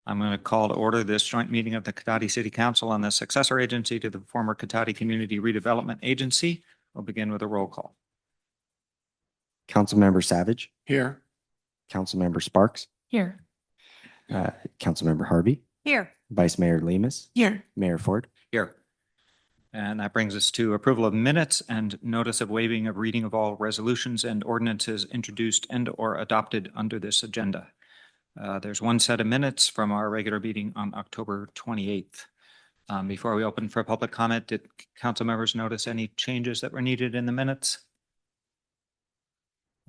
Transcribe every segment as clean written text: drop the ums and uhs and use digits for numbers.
I'm going to call to order this joint meeting of the Cotati City Council and the successor agency to the former Cotati Community Redevelopment Agency. We'll begin with a roll call. Councilmember Savage, Here. Councilmember Sparks, Here. Councilmember Harvey, Here. Vice Mayor Lemus, Here. Mayor Ford. Here. And that brings us to approval of minutes and notice of waiving of reading of all resolutions and ordinances introduced and or adopted under this agenda. There's one set of minutes from our regular meeting on October 28th. Before we open for public comment, did council members notice any changes that were needed in the minutes?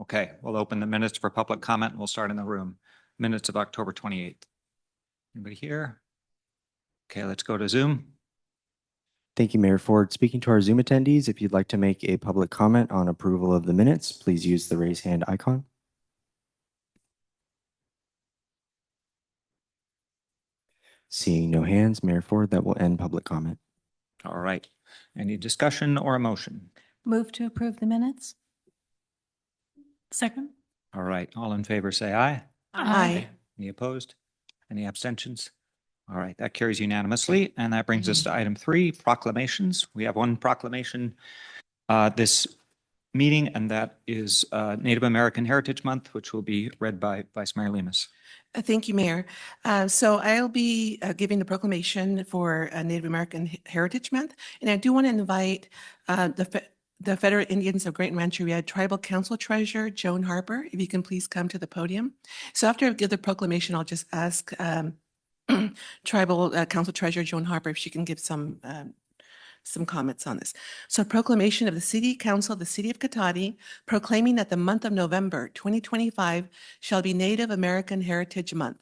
Okay, we'll open the minutes for public comment and we'll start in the room. Minutes of October 28th. Anybody here? Okay, let's go to Zoom. Thank you, Mayor Ford. Speaking to our Zoom attendees, if you'd like to make a public comment on approval of the minutes, please use the raise hand icon. Seeing no hands, Mayor Ford, that will end public comment. All right. Any discussion or a motion? Move to approve the minutes. Second. All right. All in favor, say aye. Aye. Any opposed? Any abstentions? All right, that carries unanimously. And that brings us to item 3, proclamations. We have one proclamation this meeting, and that is Native American Heritage Month, which will be read by Vice Mayor Lemus. Thank you, Mayor. So I'll be giving the proclamation for Native American Heritage Month. And I do want to invite the Federated Indians of Great Rancheria Tribal Council Treasurer, Joan Harper, if you can please come to the podium. So after I give the proclamation, I'll just ask Tribal Council Treasurer Joan Harper if she can give some comments on this. So proclamation of the City Council of the City of Cotati proclaiming that the month of November 2025 shall be Native American Heritage Month.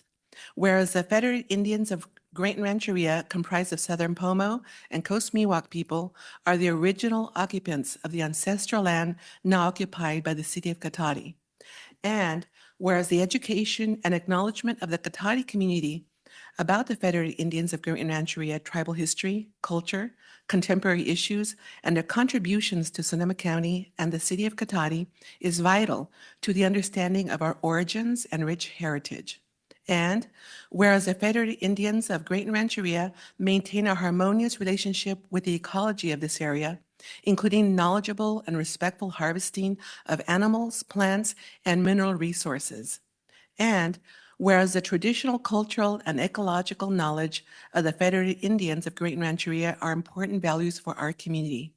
Whereas the Federated Indians of Great Rancheria, comprised of Southern Pomo and Coast Miwok people, are the original occupants of the ancestral land now occupied by the City of Cotati. And whereas the education and acknowledgement of the Cotati community about the Federated Indians of Great Rancheria tribal history, culture, contemporary issues, and their contributions to Sonoma County and the City of Cotati is vital to the understanding of our origins and rich heritage. And whereas the Federated Indians of Great Rancheria maintain a harmonious relationship with the ecology of this area, including knowledgeable and respectful harvesting of animals, plants, and mineral resources. And whereas the traditional cultural and ecological knowledge of the Federated Indians of Great Rancheria are important values for our community.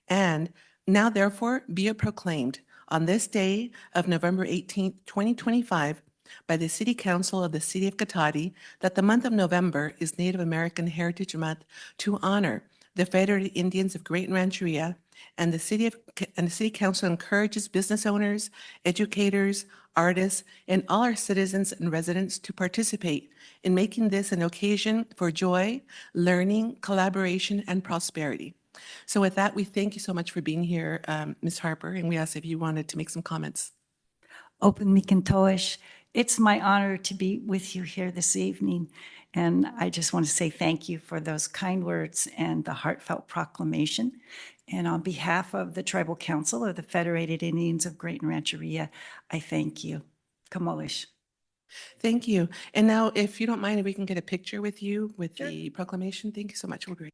And now therefore be it proclaimed on this day of November 18th, 2025, by the City Council of the City of Cotati that the month of November is Native American Heritage Month to honor the Federated Indians of Great Rancheria, and the City Council encourages business owners, educators, artists, and all our citizens and residents to participate in making this an occasion for joy, learning, collaboration, and prosperity. So with that, we thank you so much for being here, Ms. Harper, and we ask if you wanted to make some comments. Open Mikantoish. It's my honor to be with you here this evening. And I just want to say thank you for those kind words and the heartfelt proclamation. And on behalf of the Tribal Council of the Federated Indians of Great Rancheria, I thank you. Kamolish. Thank you. And now, if you don't mind, if we can get a picture with you with the proclamation. Thank you so much. We'll be right.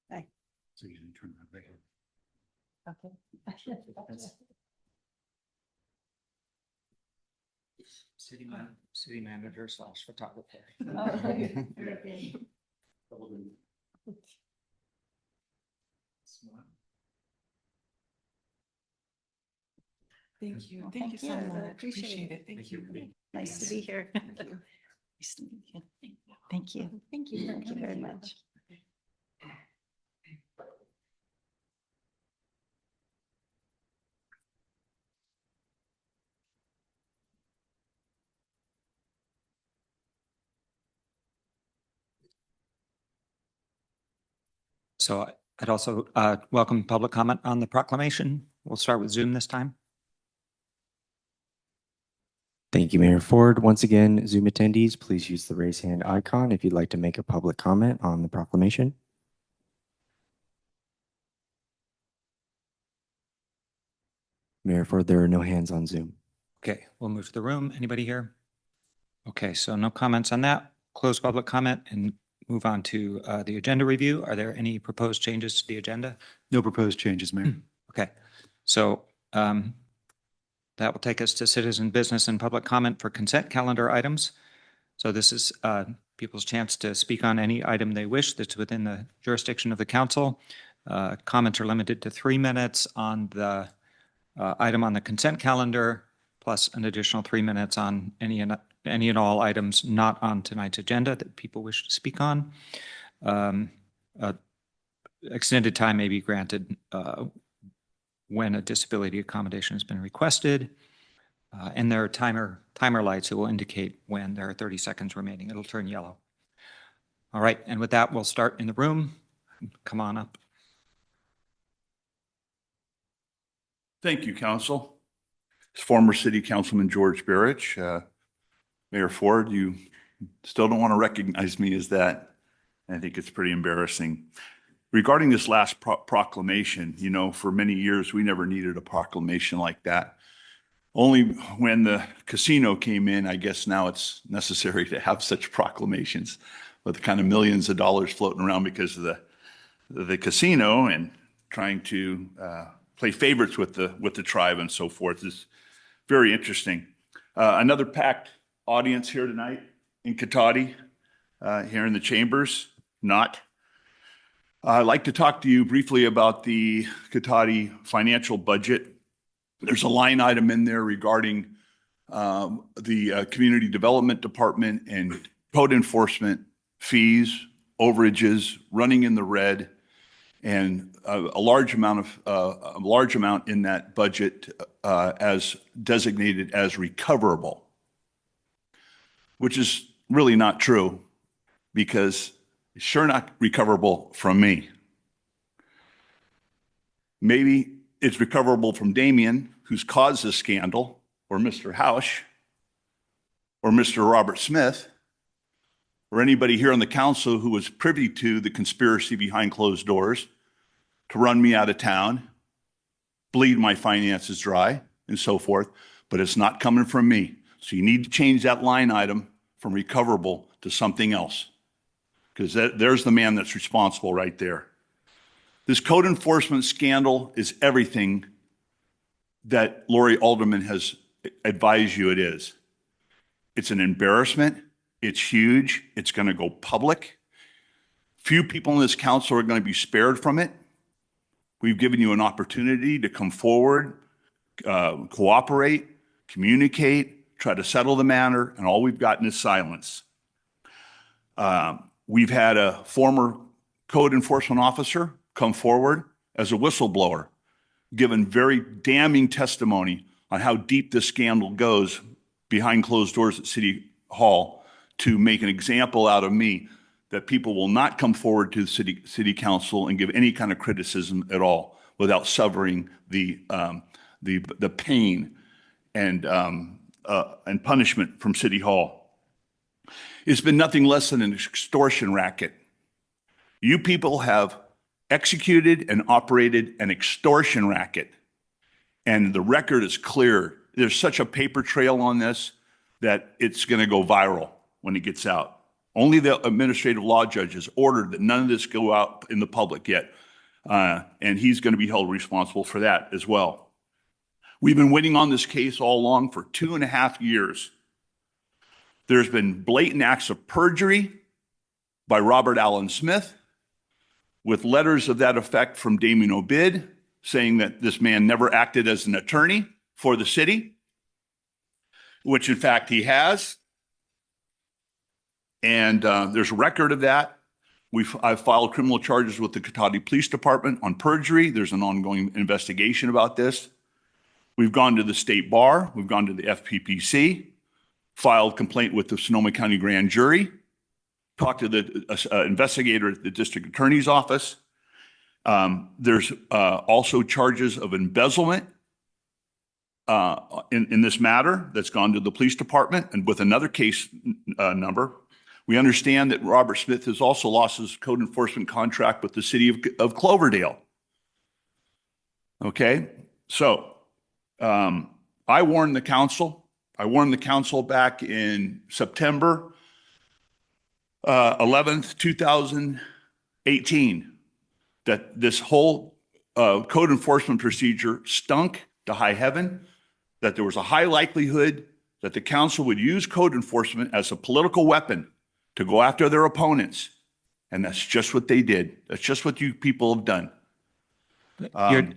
Bye. So you can turn that back. Okay. City manager / photographer. Okay. Very good. Thank you. Well, Thank you so I much. appreciate Appreciate it. it. Thank you. Nice to be here. Nice to meet you. Thank you. Thank you. Thank you very much. So I'd also welcome public comment on the proclamation. We'll start with Zoom this time. Thank you, Mayor Ford. Once again, Zoom attendees, please use the raise hand icon if you'd like to make a public comment on the proclamation. Mayor Ford, there are no hands on Zoom. Okay, we'll move to the room. Anybody here? Okay, so no comments on that. Close public comment and move on to the agenda review. Are there any proposed changes to the agenda? No proposed changes, Mayor. Okay, so that will take us to citizen business and public comment for consent calendar items. So this is people's chance to speak on any item they wish that's within the jurisdiction of the council. Comments are limited to 3 minutes on the item on the consent calendar, plus an additional 3 minutes on any and all items not on tonight's agenda that people wish to speak on. Extended time may be granted when a disability accommodation has been requested. And there are timer lights that will indicate when there are 30 seconds remaining. It'll turn yellow. All right, and with that, we'll start in the room. Come on up. Thank you, Council. As former City Councilman George Barrich, Mayor Ford, you still don't want to recognize me as that. I think it's pretty embarrassing. Regarding this last proclamation, you know, for many years, we never needed a proclamation like that. Only when the casino came in, I guess now it's necessary to have such proclamations with the kind of millions of dollars floating around because of the casino and trying to play favorites with the tribe and so forth is very interesting. Another packed audience here tonight in Cotati, here in the chambers, not. I'd like to talk to you briefly about the Cotati financial budget. There's a line item in there regarding the Community Development Department and code enforcement fees, overages, running in the red, and a large amount in that budget as designated as recoverable, which is really not true because it's sure not recoverable from me. Maybe it's recoverable from Damien, who's caused this scandal, or Mr. Hausch, or Mr. Robert Smith, or anybody here on the council who was privy to the conspiracy behind closed doors to run me out of town, bleed my finances dry, and so forth, but it's not coming from me. So you need to change that line item from recoverable to something else, because there's the man that's responsible right there. This code enforcement scandal is everything that Lori Alderman has advised you it is. It's an embarrassment. It's huge. It's going to go public. Few people in this council are going to be spared from it. We've given you an opportunity to come forward, cooperate, communicate, try to settle the matter, and all we've gotten is silence. We've had a former code enforcement officer come forward as a whistleblower, given very damning testimony on how deep this scandal goes behind closed doors at City Hall to make an example out of me that people will not come forward to the city council and give any kind of criticism at all without severing the pain and punishment from City Hall. It's been nothing less than an extortion racket. You people have executed and operated an extortion racket, and the record is clear. There's such a paper trail on this that it's going to go viral when it gets out. Only the administrative law judge has ordered that none of this go out in the public yet, and he's going to be held responsible for that as well. We've been waiting on this case all along for 2.5 years. There's been blatant acts of perjury by Robert Allen Smith, with letters of that effect from Damien Obid, saying that this man never acted as an attorney for the city, which in fact he has. And there's a record of that. I've filed criminal charges with the Cotati Police Department on perjury. There's an ongoing investigation about this. We've gone to the state bar. We've gone to the FPPC, filed complaint with the Sonoma County Grand Jury, talked to the investigator at the district attorney's office. There's also charges of embezzlement in this matter that's gone to the police department, and with another case number. We understand that Robert Smith has also lost his code enforcement contract with the city of Cloverdale. Okay, so I warned the council. I warned the council back in September 11th, 2018, that this whole code enforcement procedure stunk to high heaven, that there was a high likelihood that the council would use code enforcement as a political weapon to go after their opponents. And that's just what they did. That's just what you people have done.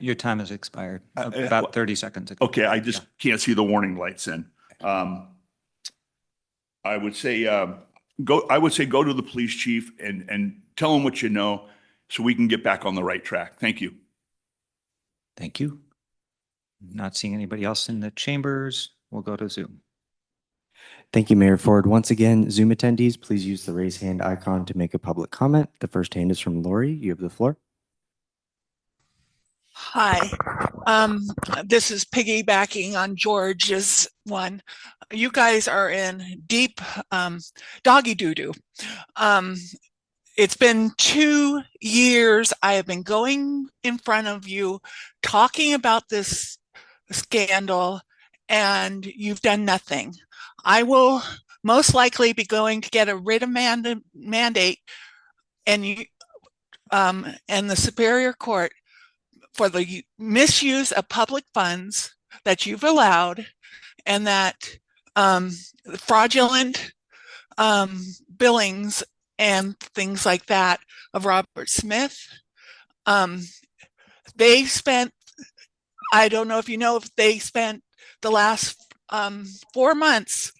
Your time has expired, about 30 seconds ago. Okay, I just can't see the warning lights in. I would say go to the police chief and tell him what you know so we can get back on the right track. Thank you. Thank you. Not seeing anybody else in the chambers. We'll go to Zoom. Thank you, Mayor Ford. Once again, Zoom attendees, please use the raise hand icon to make a public comment. The first hand is from Lori. You have the floor. Hi, this is piggybacking on George's one. You guys are in deep doggy doo-doo. It's been 2 years. I have been going in front of you talking about this scandal, and you've done nothing. I will most likely be going to get a writ of mandate and the Superior Court for the misuse of public funds that you've allowed, and that fraudulent billings and things like that of Robert Smith. They spent, I don't know if you know, if they spent the last 4 months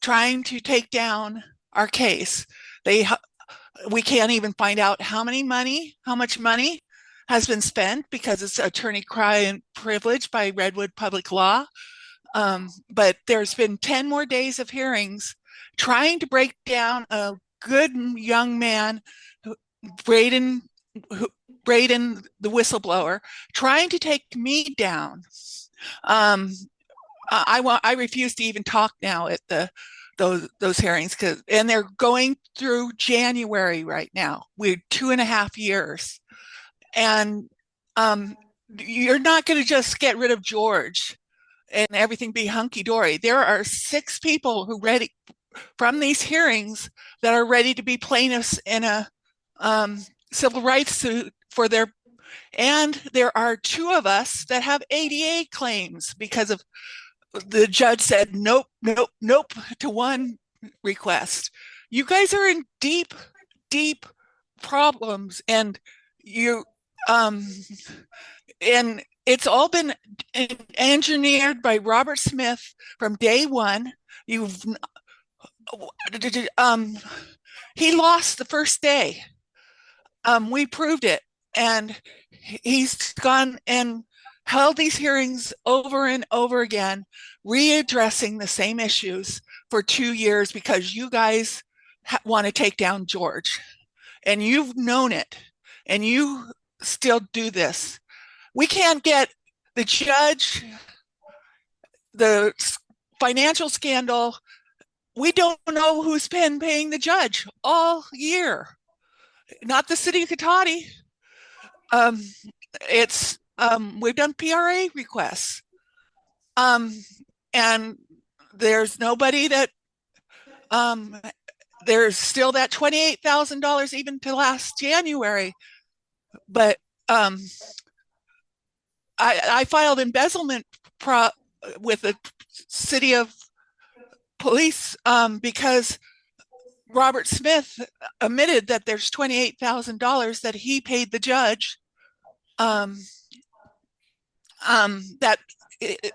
trying to take down our case. We can't even find out how much money has been spent because it's attorney-client privilege by Redwood Public Law. But there's been 10 more days of hearings trying to break down a good young man, Braden the whistleblower, trying to take me down. I refuse to even talk now at those hearings, and they're going through January right now. We're 2.5 years. And you're not going to just get rid of George and everything be hunky-dory. There are 6 people who from these hearings that are ready to be plaintiffs in a civil rights suit and there are 2 of us that have ADA claims because of the judge said nope to one request. You guys are in deep problems, and and it's all been engineered by Robert Smith from day one. He lost the first day. We proved it, and he's gone and held these hearings over and over again, readdressing the same issues for 2 years because you guys want to take down George, and you've known it, and you still do this. We can't get the judge, the financial scandal. We don't know who's been paying the judge all year. Not the city of Cotati. We've done PRA requests. And there's nobody that, there's still that $28,000 even to last January. But I filed embezzlement with the city of police because Robert Smith admitted that there's $28,000 that he paid the judge that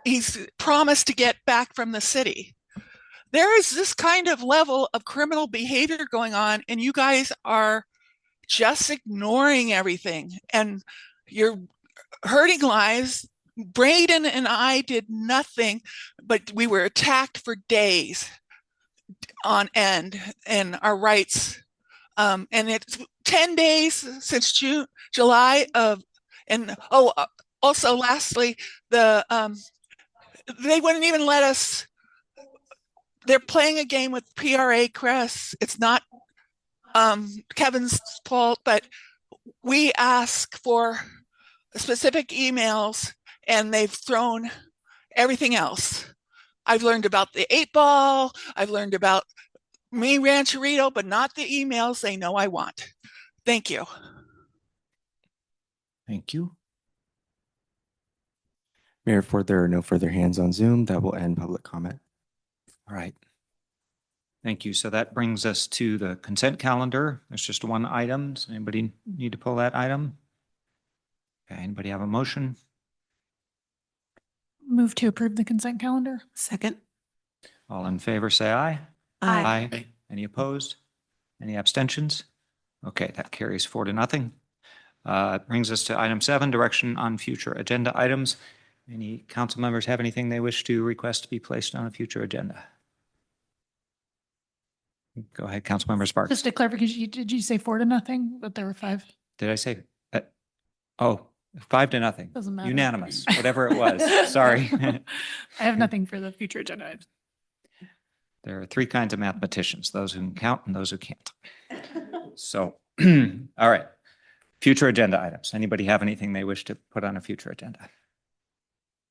he's promised to get back from the city. There is this kind of level of criminal behavior going on, and you guys are just ignoring everything, and you're hurting lives. Braden and I did nothing, but we were attacked for days on end, and our rights. And it's 10 days since July of, and also lastly, they wouldn't even let us. They're playing a game with PRA Crest. It's not Kevin's fault, but we ask for specific emails, and they've thrown everything else. I've learned about the 8 Ball. I've learned about me Rancherito, but not the emails they know I want. Thank you. Thank you. Mayor Ford, there are no further hands on Zoom. That will end public comment. All right. Thank you. So that brings us to the consent calendar. There's just one item. Does anybody need to pull that item? Okay, anybody have a motion? Move to approve the consent calendar. Second. All in favor, say aye. Aye. Any opposed? Any abstentions? Okay, that carries 4-0. Brings us to item 7, direction on future agenda items. Any council members have anything they wish to request to be placed on a future agenda? Go ahead, Councilmember Sparks. Just a clarification, did you say 4-0, but there were 5? Did I say? Oh, 5-0. Doesn't matter. Unanimous, whatever it was. Sorry. I have nothing for the future agenda items. There are 3 kinds of mathematicians, those who can count and those who can't. So, all right. Future agenda items. Anybody have anything they wish to put on a future agenda?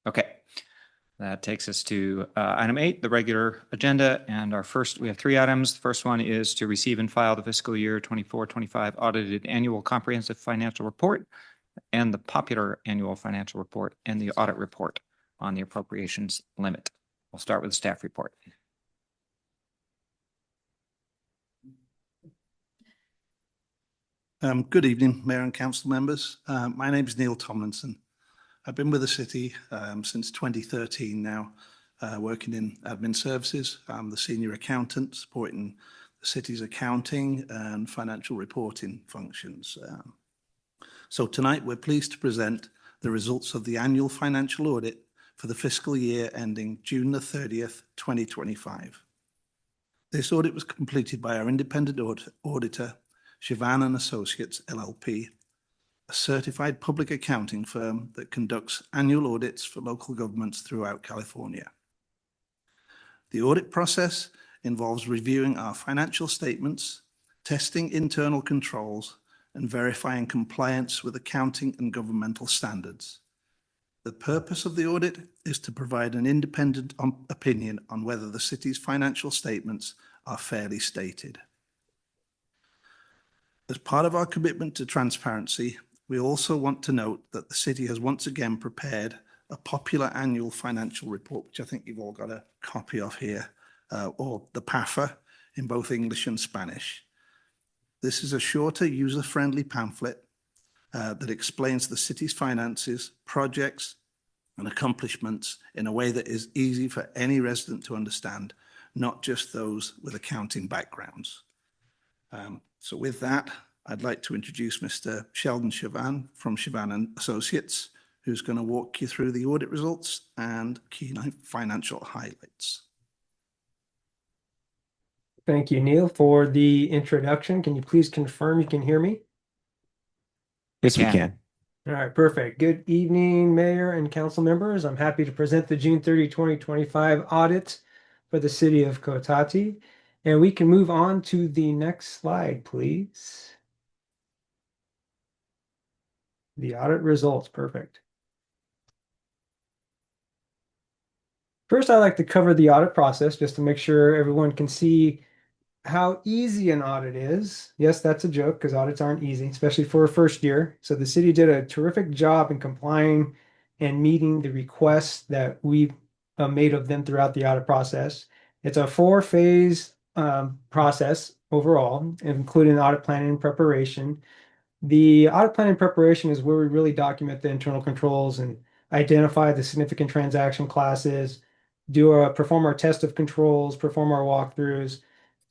Okay. That takes us to item 8, the regular agenda. And we have 3 items. The first one is to receive and file the fiscal year 24-25 audited annual comprehensive financial report and the popular annual financial report and the audit report on the appropriations limit. We'll start with the staff report. Good evening, Mayor and Council members. My name is Neil Tomlinson. I've been with the city since 2013 now, working in admin services. I'm the senior accountant supporting the city's accounting and financial reporting functions. So tonight we're pleased to present the results of the annual financial audit for the fiscal year ending June the 30th, 2025. This audit was completed by our independent auditor, Sivan and Associates LLP, a certified public accounting firm that conducts annual audits for local governments throughout California. The audit process involves reviewing our financial statements, testing internal controls, and verifying compliance with accounting and governmental standards. The purpose of the audit is to provide an independent opinion on whether the city's financial statements are fairly stated. As part of our commitment to transparency, we also want to note that the city has once again prepared a popular annual financial report, which I think you've all got a copy of here, or the PAFA in both English and Spanish. This is a shorter, user-friendly pamphlet that explains the city's finances, projects, and accomplishments in a way that is easy for any resident to understand, not just those with accounting backgrounds. So with that, I'd like to introduce Mr. Sheldon Sivan from Sivan and Associates, who's going to walk you through the audit results and key financial highlights. Thank you, Neil, for the introduction. Can you please confirm you can hear me? Yes, we can. All right, perfect. Good evening, Mayor and council members. I'm happy to present the June 30, 2025 audit for the city of Cotati. And we can move on to the next slide, please. The audit results, perfect. First, I'd like to cover the audit process just to make sure everyone can see how easy an audit is. Yes, that's a joke because audits aren't easy, especially for a first year. So the city did a terrific job in complying and meeting the requests that we made of them throughout the audit process. It's a 4-phase process overall, including audit planning and preparation. The audit planning and preparation is where we really document the internal controls and identify the significant transaction classes, perform our test of controls, perform our walkthroughs,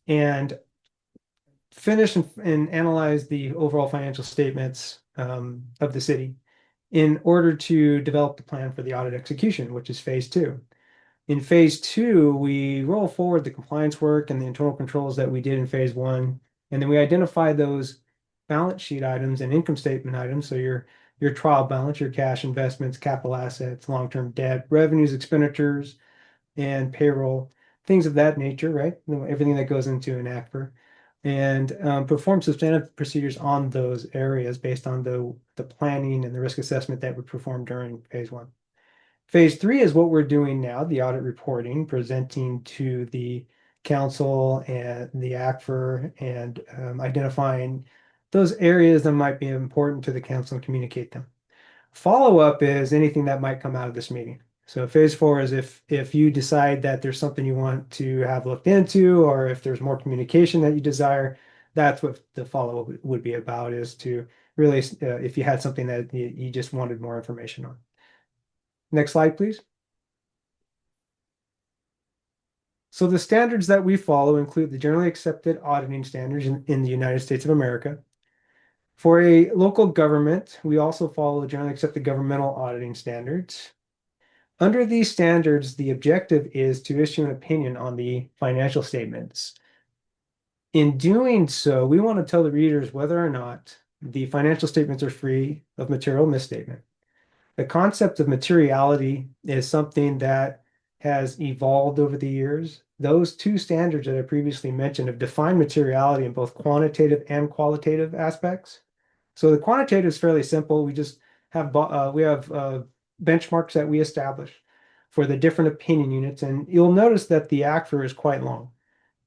and finish and analyze the overall financial statements of the city in order to develop the plan for the audit execution, which is phase 2. In phase 2, we roll forward the compliance work and the internal controls that we did in phase 1, and then we identify those balance sheet items and income statement items. So your trial balance, your cash investments, capital assets, long-term debt, revenues, expenditures, and payroll, things of that nature, right? Everything that goes into an ACFR, and perform substantive procedures on those areas based on the planning and the risk assessment that we performed during phase 1. Phase 3 is what we're doing now, the audit reporting, presenting to the council and the ACFR and identifying those areas that might be important to the council and communicate them. Follow-up is anything that might come out of this meeting. So phase 4 is if you decide that there's something you want to have looked into, or if there's more communication that you desire, that's what the follow-up would be about, is to really, if you had something that you just wanted more information on. Next slide, please. So the standards that we follow include the generally accepted auditing standards in the United States of America. For a local government, we also follow the generally accepted governmental auditing standards. Under these standards, the objective is to issue an opinion on the financial statements. In doing so, we want to tell the readers whether or not the financial statements are free of material misstatement. The concept of materiality is something that has evolved over the years. Those two standards that I previously mentioned have defined materiality in both quantitative and qualitative aspects. So the quantitative is fairly simple. We just have benchmarks that we establish for the different opinion units, and you'll notice that the ACFR is quite long.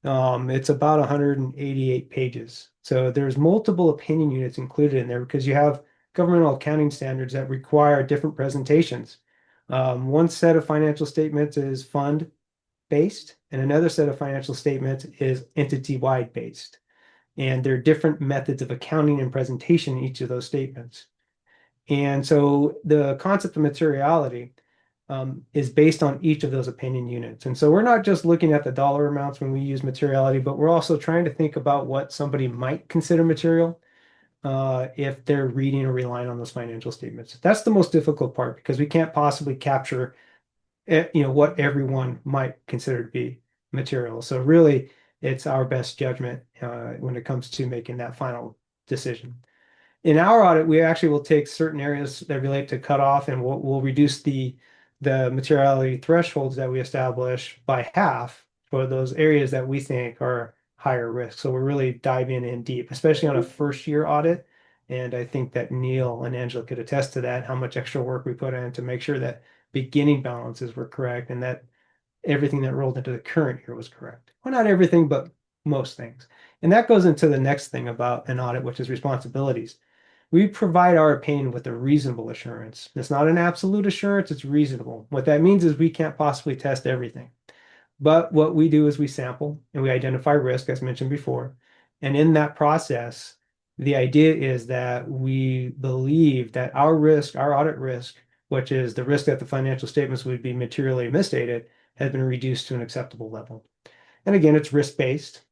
It's about 188 pages. So there's multiple opinion units included in there because you have governmental accounting standards that require different presentations. One set of financial statements is fund-based, and another set of financial statements is entity-wide based. And there are different methods of accounting and presentation in each of those statements. And so the concept of materiality is based on each of those opinion units. And so we're not just looking at the dollar amounts when we use materiality, but we're also trying to think about what somebody might consider material if they're reading or relying on those financial statements. That's the most difficult part because we can't possibly capture what everyone might consider to be material. So really, it's our best judgment when it comes to making that final decision. In our audit, we actually will take certain areas that relate to cutoff, and we'll reduce the materiality thresholds that we establish by half for those areas that we think are higher risk. So we're really diving in deep, especially on a first year audit. And I think that Neil and Angela could attest to that, how much extra work we put in to make sure that beginning balances were correct and that everything that rolled into the current year was correct. Well, not everything, but most things. And that goes into the next thing about an audit, which is responsibilities. We provide our opinion with a reasonable assurance. It's not an absolute assurance, it's reasonable. What that means is we can't possibly test everything. But what we do is we sample and we identify risk, as mentioned before. And in that process, the idea is that we believe that our risk, our audit risk, which is the risk that the financial statements would be materially misstated, has been reduced to an acceptable level. And again, it's risk-based.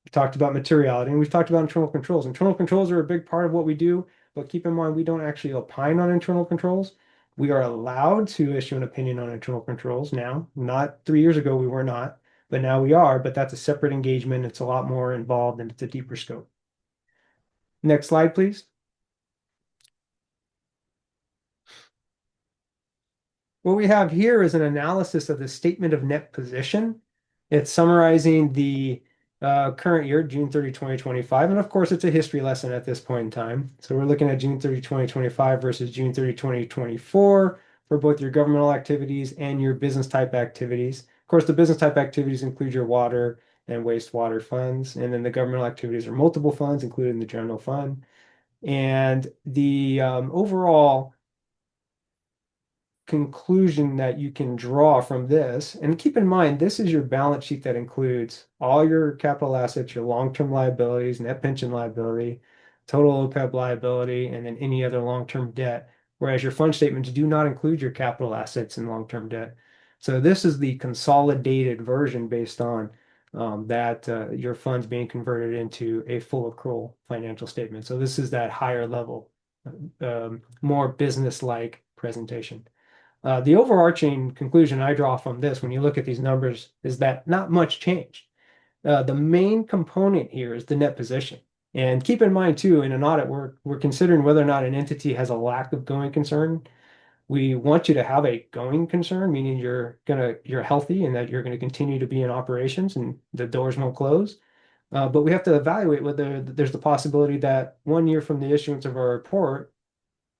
We talked about materiality, and we've talked about internal controls. Internal controls are a big part of what we do, but keep in mind, we don't actually opine on internal controls. We are allowed to issue an opinion on internal controls now. Not 3 years ago, we were not, but now we are, but that's a separate engagement. It's a lot more involved and it's a deeper scope. Next slide, please. What we have here is an analysis of the statement of net position. It's summarizing the current year, June 30, 2025. And of course, it's a history lesson at this point in time. So we're looking at June 30, 2025 versus June 30, 2024 for both your governmental activities and your business type activities. Of course, the business type activities include your water and wastewater funds. And then the governmental activities are multiple funds, including the general fund. And the overall conclusion that you can draw from this, and keep in mind, this is your balance sheet that includes all your capital assets, your long-term liabilities, net pension liability, total OPEB liability, and then any other long-term debt, whereas your fund statements do not include your capital assets and long-term debt. So this is the consolidated version based on your funds being converted into a full accrual financial statement. So this is that higher level, more business-like presentation. The overarching conclusion I draw from this, when you look at these numbers, is that not much changed. The main component here is the net position. And keep in mind, too, in an audit, we're considering whether or not an entity has a lack of going concern. We want you to have a going concern, meaning you're healthy and that you're going to continue to be in operations and the doors won't close. But we have to evaluate whether there's the possibility that 1 year from the issuance of our report,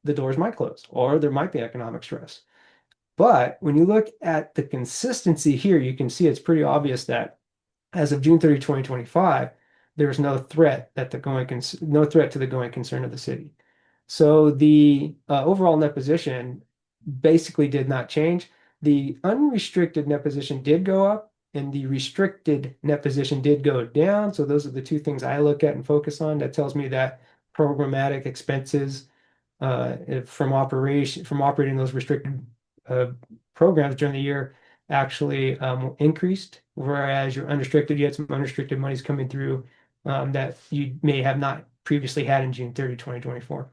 the doors might close or there might be economic stress. But when you look at the consistency here, you can see it's pretty obvious that as of June 30, 2025, there's no threat that no threat to the going concern of the city. So the overall net position basically did not change. The unrestricted net position did go up, and the restricted net position did go down. So those are the two things I look at and focus on. That tells me that programmatic expenses from operating those restricted programs during the year actually increased, whereas your unrestricted, you had some unrestricted monies coming through that you may have not previously had in June 30, 2024.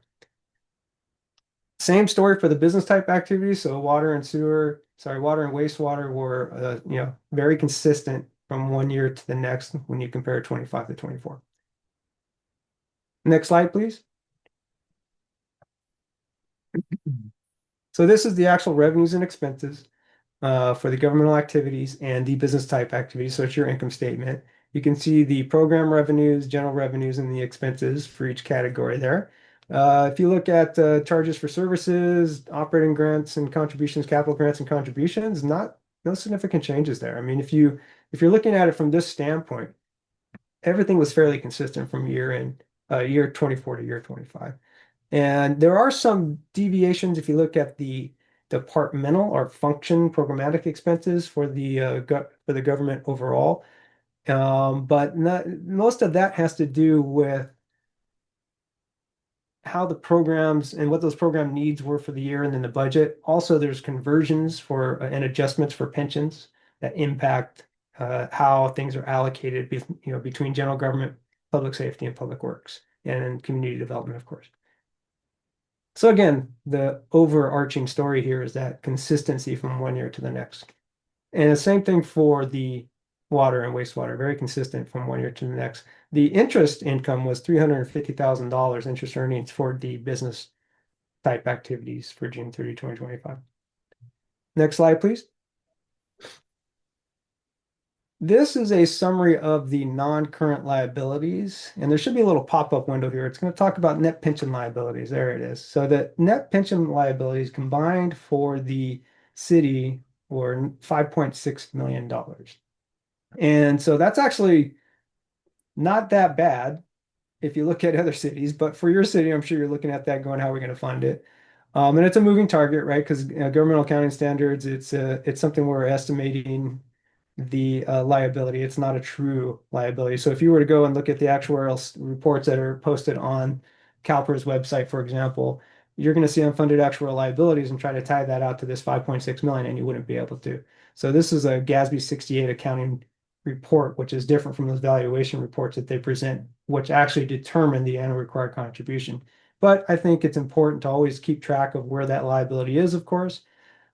Same story for the business type activities. So water and wastewater were very consistent from one year to the next when you compare 25 to 24. Next slide, please. So this is the actual revenues and expenses for the governmental activities and the business type activities. So it's your income statement. You can see the program revenues, general revenues, and the expenses for each category there. If you look at charges for services, operating grants and contributions, capital grants and contributions, no significant changes there. I mean, if you're looking at it from this standpoint, everything was fairly consistent from year 24 to year 25. And there are some deviations if you look at the departmental or function programmatic expenses for the government overall. But most of that has to do with how the programs and what those program needs were for the year and then the budget. Also, there's conversions for and adjustments for pensions that impact how things are allocated between general government, public safety, and public works, and community development, of course. So again, the overarching story here is that consistency from one year to the next. And the same thing for the water and wastewater, very consistent from one year to the next. The interest income was $350,000 interest earnings for the business type activities for June 30, 2025. Next slide, please. This is a summary of the non-current liabilities, and there should be a little pop-up window here. It's going to talk about net pension liabilities. There it is. So the net pension liabilities combined for the city were $5.6 million. And so that's actually not that bad if you look at other cities, but for your city, I'm sure you're looking at that going, how are we going to fund it? And it's a moving target, right? Because governmental accounting standards, it's something we're estimating the liability. It's not a true liability. So if you were to go and look at the actuarial reports that are posted on CalPERS website, for example, you're going to see unfunded actuarial liabilities and try to tie that out to this 5.6 million, and you wouldn't be able to. So this is a GASB 68 accounting report, which is different from those valuation reports that they present, which actually determine the annual required contribution. But I think it's important to always keep track of where that liability is, of course.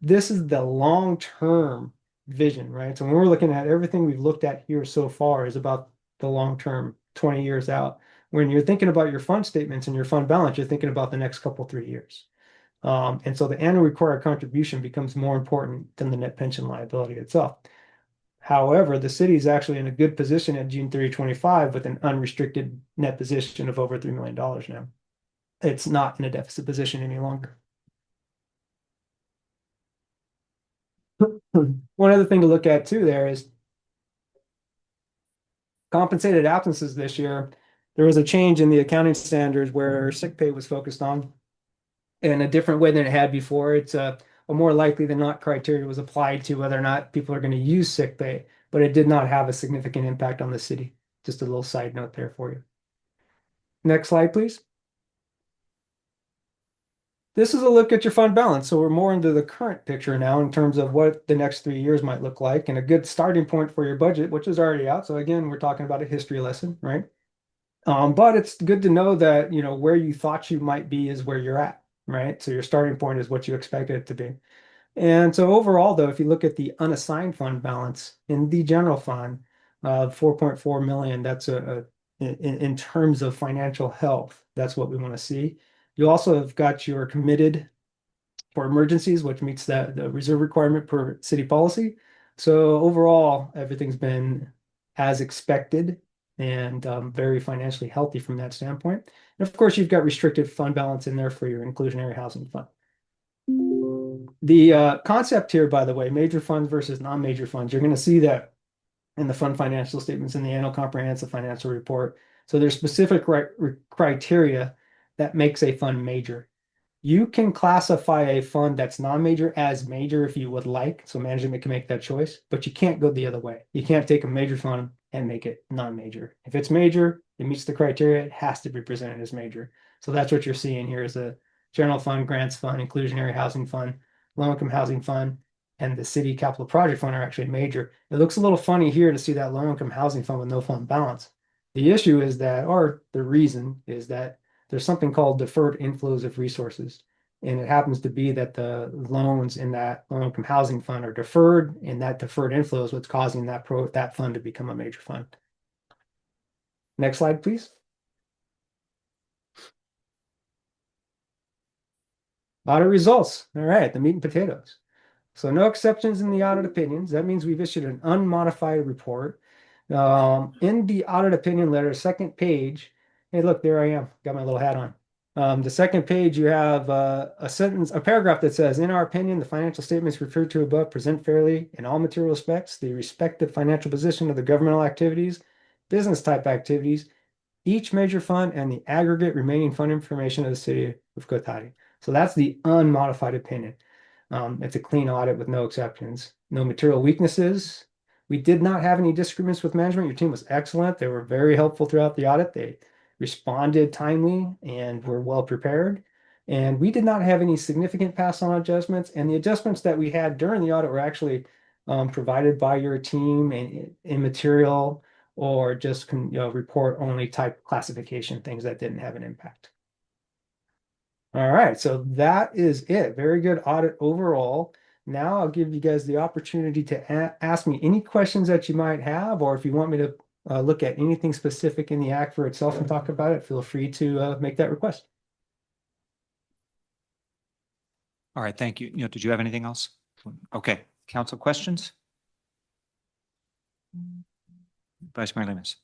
This is the long-term vision, right? So when we're looking at everything we've looked at here so far is about the long-term, 20 years out. When you're thinking about your fund statements and your fund balance, you're thinking about the next 3 years. And so the annual required contribution becomes more important than the net pension liability itself. However, the city is actually in a good position at June 30, 25 with an unrestricted net position of over $3 million now. It's not in a deficit position any longer. One other thing to look at too there is compensated absences this year. There was a change in the accounting standards where sick pay was focused on in a different way than it had before. It's a more likely than not criteria was applied to whether or not people are going to use sick pay, but it did not have a significant impact on the city. Just a little side note there for you. Next slide, please. This is a look at your fund balance. So we're more into the current picture now in terms of what the next 3 years might look like, and a good starting point for your budget, which is already out. So again, we're talking about a history lesson, right? But it's good to know that, where you thought you might be is where you're at, right? So your starting point is what you expected it to be. And so overall, though, if you look at the unassigned fund balance in the general fund, 4.4 million, that's in terms of financial health, that's what we want to see. You also have got your committed for emergencies, which meets the reserve requirement per city policy. So overall, everything's been as expected and very financially healthy from that standpoint. And of course, you've got restricted fund balance in there for your inclusionary housing fund. The concept here, by the way, major funds versus non-major funds, you're going to see that in the fund financial statements in the annual comprehensive financial report. So there's specific criteria that makes a fund major. You can classify a fund that's non-major as major if you would like. So management can make that choice, but you can't go the other way. You can't take a major fund and make it non-major. If it's major, it meets the criteria, it has to be presented as major. So that's what you're seeing here is a general fund, grants fund, inclusionary housing fund, low-income housing fund, and the city capital project fund are actually major. It looks a little funny here to see that low-income housing fund with no fund balance. The issue is that, or the reason is that there's something called deferred inflows of resources. And it happens to be that the loans in that low-income housing fund are deferred, and that deferred inflow is what's causing that fund to become a major fund. Next slide, please. Audit results. All right, the meat and potatoes. So no exceptions in the audit opinions. That means we've issued an unmodified report. In the audit opinion letter, second page, hey, look, there I am. Got my little hat on. The second page, you have a paragraph that says, in our opinion, the financial statements referred to above present fairly in all material respects the respective financial position of the governmental activities, business type activities, each major fund, and the aggregate remaining fund information of the city of Cotati. So that's the unmodified opinion. It's a clean audit with no exceptions, no material weaknesses. We did not have any disagreements with management. Your team was excellent. They were very helpful throughout the audit. They responded timely and were well prepared. And we did not have any significant pass on adjustments. And the adjustments that we had during the audit were actually provided by your team and immaterial or just report only type classification, things that didn't have an impact. All right, so that is it. Very good audit overall. Now I'll give you guys the opportunity to ask me any questions that you might have, or if you want me to look at anything specific in the act for itself and talk about it, feel free to make that request. All right, thank you. Did you have anything else? Okay, council questions? Vice Mayor Lemus.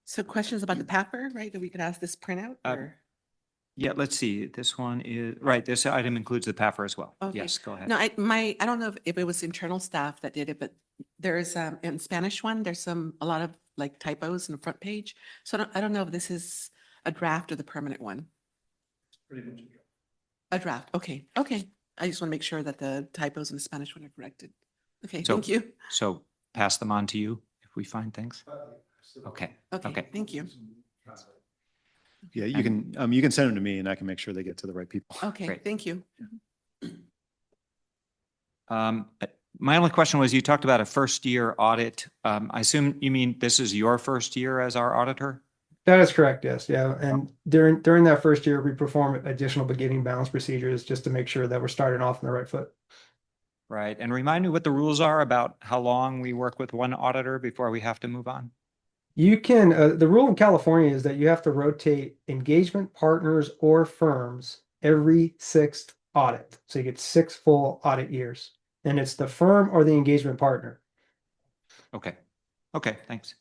So questions about the PAFR, right? That we could ask this printout or? Yeah, let's see. This one is, right, this item includes the PAFR as well. Okay. Yes, go ahead. No, I don't know if it was internal staff that did it, but there's in Spanish one, there's a lot of like typos in the front page. So I don't know if this is a draft or the permanent one. Pretty much A draft. Okay. Okay. I just want to make sure that the typos in the Spanish one are corrected. Okay. So- Thank you. So pass them on to you if we find things. Okay. Okay. Okay. Thank you. Yeah, you can send them to me and I can make sure they get to the right people. Okay. Great. Thank you. My only question was, you talked about a first year audit. I assume you mean this is your first year as our auditor? That is correct, yes. Yeah. And during that first year, we perform additional beginning balance procedures just to make sure that we're starting off on the right foot. Right. And remind me what the rules are about how long we work with one auditor before we have to move on. You can, the rule in California is that you have to rotate engagement partners or firms every sixth audit. So you get 6 full audit years, and it's the firm or the engagement partner. Okay. Okay, thanks.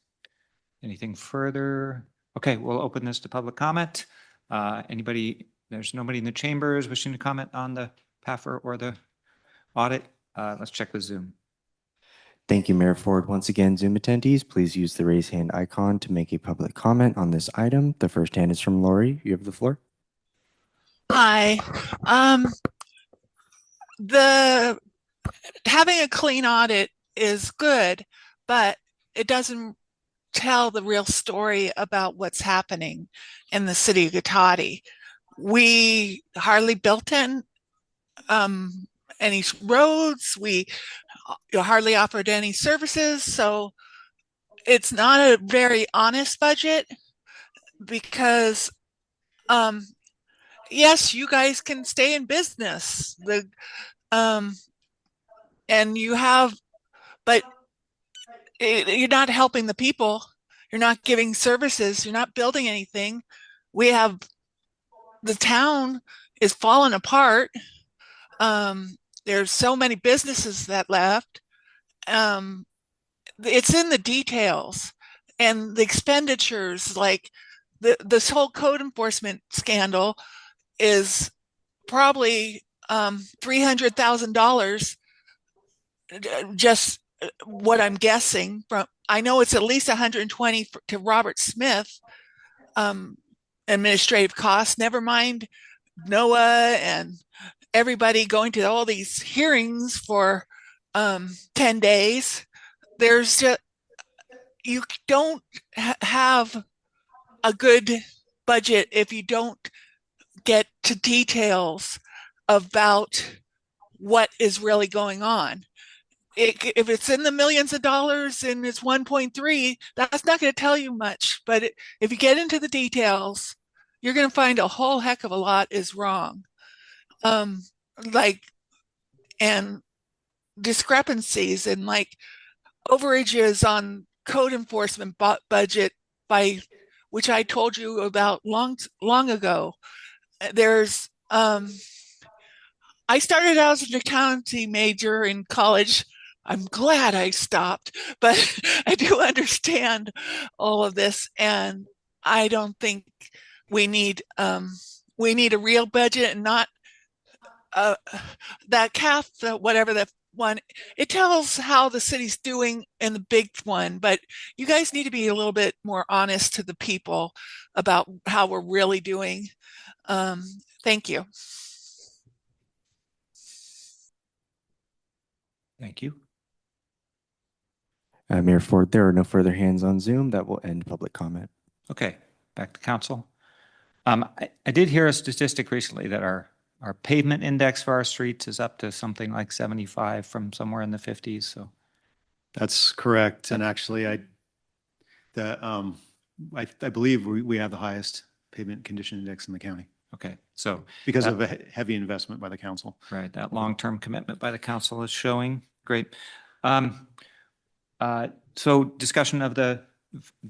Anything further? Okay, we'll open this to public comment. There's nobody in the chambers wishing to comment on the PAFR or the audit. Let's check with Zoom. Thank you, Mayor Ford. Once again, Zoom attendees, please use the raise hand icon to make a public comment on this item. The first hand is from Lori. You have the floor. Hi. The having a clean audit is good, but it doesn't tell the real story about what's happening in the city of Cotati. We hardly built any roads. We hardly offered any services. So it's not a very honest budget because, yes, you guys can stay in business. And you have, but you're not helping the people. You're not giving services. You're not building anything. The town is falling apart. There's so many businesses that left. It's in the details and the expenditures, like this whole code enforcement scandal is probably $300,000, just what I'm guessing from, I know it's at least 120 to Robert Smith, administrative costs, never mind Noah and everybody going to all these hearings for 10 days. There's just, you don't have a good budget if you don't get to details about what is really going on. If it's in the millions of dollars and it's 1.3, that's not going to tell you much. But if you get into the details, you're going to find a whole heck of a lot is wrong. And discrepancies and like overages on code enforcement budget, by which I told you about long ago. There's I started out as an accounting major in college. I'm glad I stopped, but I do understand all of this, and I don't think we need a real budget and not that CAF, whatever that one. It tells how the city's doing in the big one, but you guys need to be a little bit more honest to the people about how we're really doing. Thank you. Thank you. Mayor Ford, there are no further hands on Zoom. That will end public comment. Okay, back to council. I did hear a statistic recently that our pavement index for our streets is up to something like 75 from somewhere in the 50s. So That's correct. And actually, I believe we have the highest pavement condition index in the county okay, so because of a heavy investment by the council. right, that long-term commitment by the council is showing. Great. So discussion of the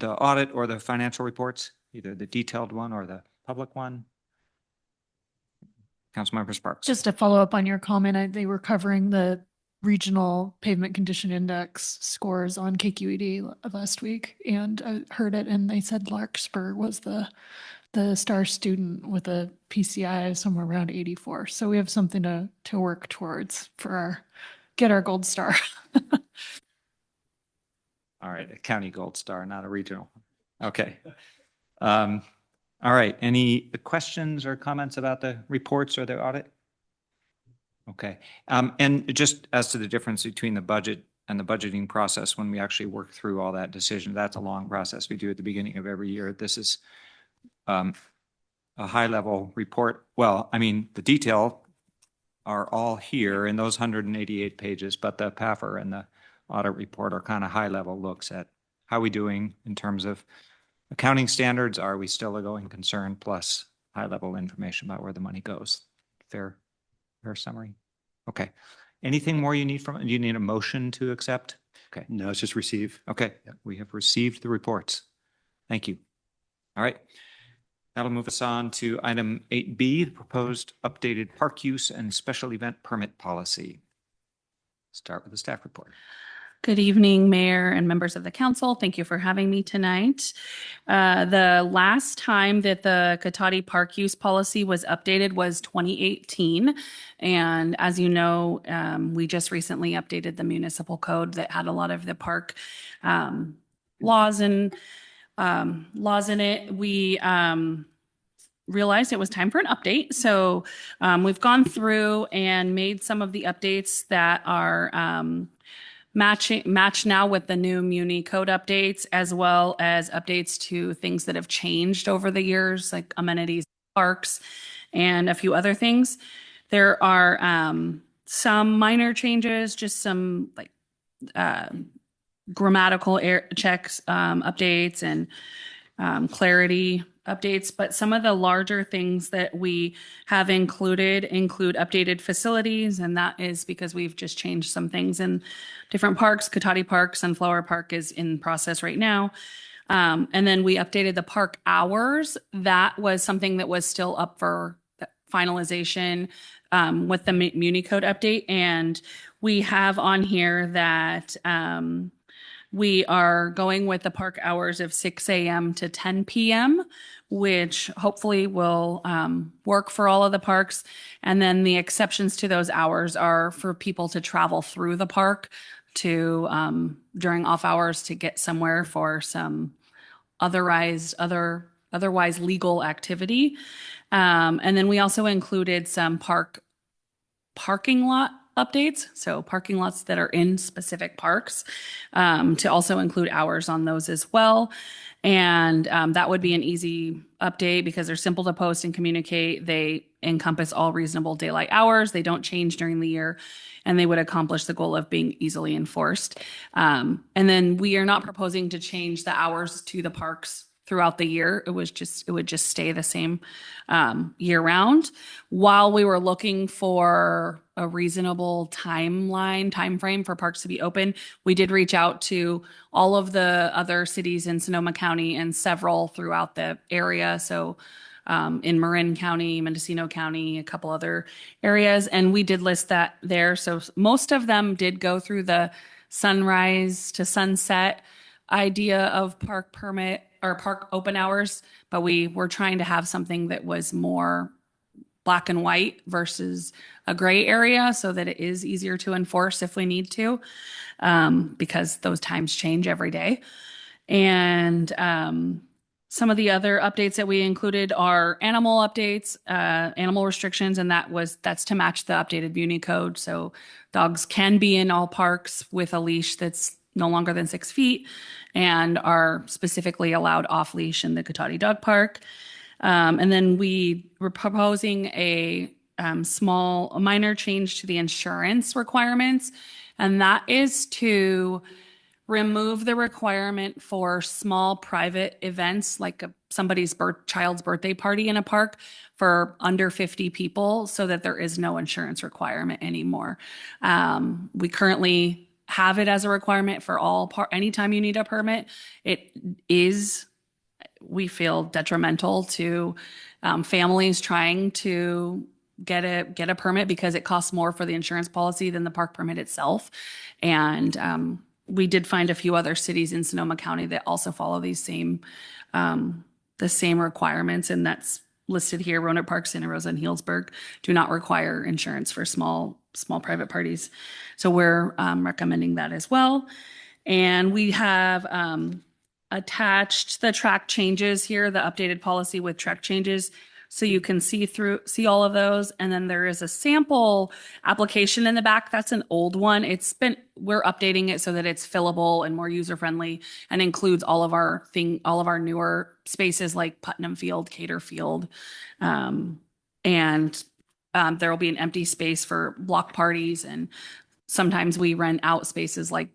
audit or the financial reports, either the detailed one or the public one. Councilmember Sparks. Just to follow up on your comment, they were covering the regional pavement condition index scores on KQED last week, and I heard it, and they said Larkspur was the star student with a PCI somewhere around 84. So we have something to work towards for get our gold star. All right, a county gold star, not a regional. Okay. All right, any questions or comments about the reports or the audit? Okay, and just as to the difference between the budget and the budgeting process, when we actually work through all that decision, that's a long process we do at the beginning of every year. This is a high level report. Well, I mean, the detail are all here in those 188 pages, but the PAFR and the audit report are kind of high level looks at how we doing in terms of accounting standards. Are we still a going concern, plus high level information about where the money goes? Fair summary. Okay. Anything more you need from, do you need a motion to accept? Okay. No, it's just receive. Okay. We have received the reports. Thank you. All right. That'll move us on to item 8B, the proposed updated park use and special event permit policy. Start with the staff report. Good evening, Mayor and members of the council. Thank you for having me tonight. The last time that the Cotati Park use policy was updated was 2018. And as you know, we just recently updated the municipal code that had a lot of the park laws in it. We realized it was time for an update. So we've gone through and made some of the updates that are match now with the new Muni code updates, as well as updates to things that have changed over the years, like amenities, parks, and a few other things. There are some minor changes, just some like grammatical checks, updates, and clarity updates, but some of the larger things that we have include updated facilities, and that is because we've just changed some things in different parks. Cotati Park, Sunflower Park is in process right now. And then we updated the park hours. That was something that was still up for finalization with the Muni code update. And we have on here that We are going with the park hours of 6 a.m. to 10 p.m., which hopefully will work for all of the parks. And then the exceptions to those hours are for people to travel through the park to during off hours to get somewhere for some otherwise legal activity. And then we also included some parking lot updates. So parking lots that are in specific parks, to also include hours on those as well. And that would be an easy update because they're simple to post and communicate. They encompass all reasonable daylight hours. They don't change during the year, and they would accomplish the goal of being easily enforced. And then we are not proposing to change the hours to the parks throughout the year. It would just stay the same year round. While we were looking for a reasonable time frame for parks to be open, we did reach out to all of the other cities in Sonoma County and several throughout the area. So in Marin County, Mendocino County, a couple other areas, and we did list that there. So most of them did go through the sunrise to sunset idea of park permit or park open hours, but we were trying to have something that was more black and white versus a gray area so that it is easier to enforce if we need to, because those times change every day. And some of the other updates that we included are animal updates, animal restrictions, and that's to match the updated Muni code. So dogs can be in all parks with a leash that's no longer than 6 feet and are specifically allowed off leash in the Cotati Dog Park. And then we were proposing a minor change to the insurance requirements, and that is to remove the requirement for small private events like somebody's child's birthday party in a park for under 50 people so that there is no insurance requirement anymore. We currently have it as a requirement for anytime you need a permit. It is, we feel, detrimental to families trying to get a permit because it costs more for the insurance policy than the park permit itself. And we did find a few other cities in Sonoma County that also follow these the same requirements, and that's listed here. Roanoke Park, Santa Rosa, and Healdsburg do not require insurance for small private parties. So we're recommending that as well. And we have attached the track changes here, the updated policy with track changes, so you can see all of those. And then there is a sample application in the back. That's an old one. We're updating it so that it's fillable and more user-friendly and includes all of our newer spaces like Putnam Field, Cater Field. And there will be an empty space for block parties. And sometimes we rent out spaces like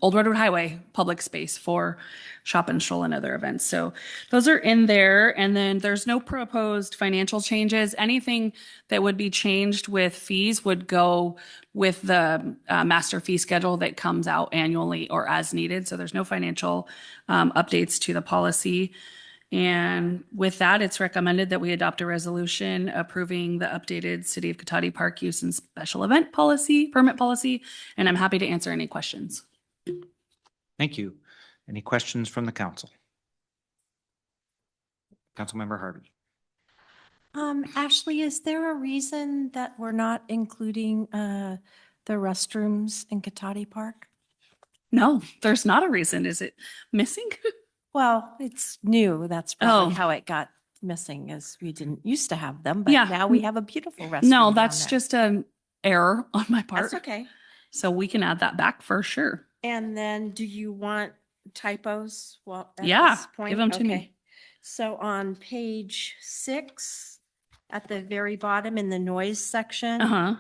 Old Redwood Highway public space for shop and stroll and other events. So those are in there. And then there's no proposed financial changes. Anything that would be changed with fees would go with the master fee schedule that comes out annually or as needed. So there's no financial updates to the policy. And with that, it's recommended that we adopt a resolution approving the updated City of Cotati Park use and special event permit policy. And I'm happy to answer any questions. Thank you. Any questions from the council? Councilmember Harvey. Ashley, is there a reason that we're not including the restrooms in Cotati Park? No, there's not a reason. Is it missing? Well, it's new. That's probably how it got missing, is we didn't used to have them, but Yeah. now we have a beautiful restroom. No, down that's there. just an error on my part. That's okay. So we can add that back for sure. And then do you want typos? Well, at Yeah, this point? give them to me. Okay. So on page 6, at the very bottom in the noise section,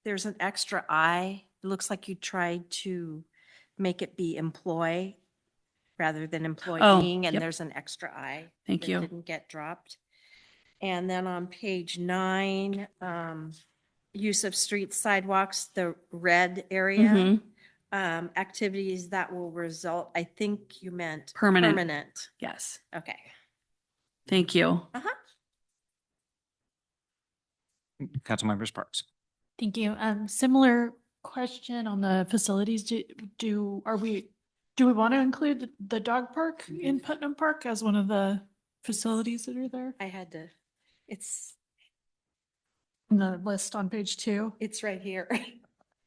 there's an extra I. It looks like you tried to make it be employ rather than employing, and yep. there's an extra I. Thank that you. Didn't get dropped. And then on page 9, use of street sidewalks, the red area, activities that will result, I think you meant permanent. Yes. Okay. Thank you. Councilmember Sparks. Thank you. Similar question on the facilities. Do we want to include the dog park in Putnam Park as one of the facilities that are there I had to, it's in the list on page 2? right here.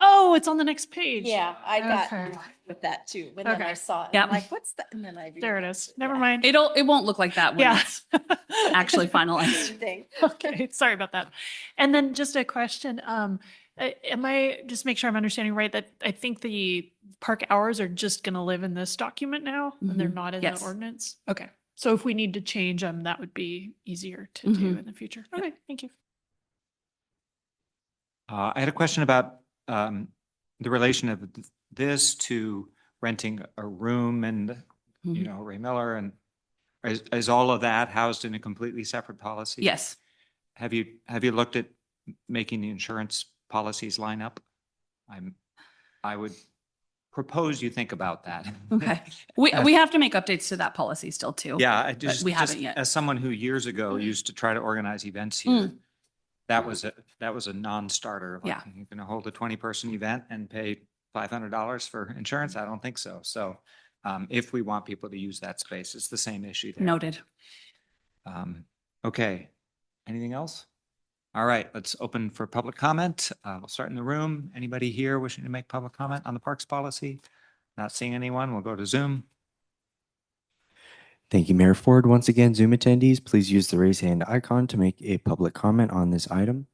Oh, it's on the next page. Yeah, I got Okay. with that too. And then I Okay. saw it. Yep. I'm like, what's that? And then I. There it realized, is. Never yeah. mind. It won't look like that when Yeah. it's actually finalized. Thing. Okay, sorry about that. And then just a question, am I, just make sure I'm understanding right, that I think the park hours are just gonna live in this document now, and they're Mhm. not in Yes. the ordinance? Okay, so if we need to change them, that would be easier to do Mhm. in the future. Okay, thank you. I had a question about the relation of this to renting a room and, you Mhm. know, Ray Miller, and is all of that housed in a completely separate policy? Yes. Have you looked at making the insurance policies line up? I would propose you think about that. Okay. We have to make updates to that policy still too. Yeah, I but just, we just haven't yet. as someone who years ago used to try to organize events here, that was a non-starter. Like, Yeah. you're going to hold a 20-person event and pay $500 for insurance? I don't think so. So if we want people to use that space, it's the same issue there. Noted. Okay. Anything else? All right, let's open for public comment. We'll start in the room. Anybody here wishing to make public comment on the parks policy? Not seeing anyone. We'll go to Zoom. Thank you, Mayor Ford. Once again, Zoom attendees, please use the raise hand icon to make a public comment on this item.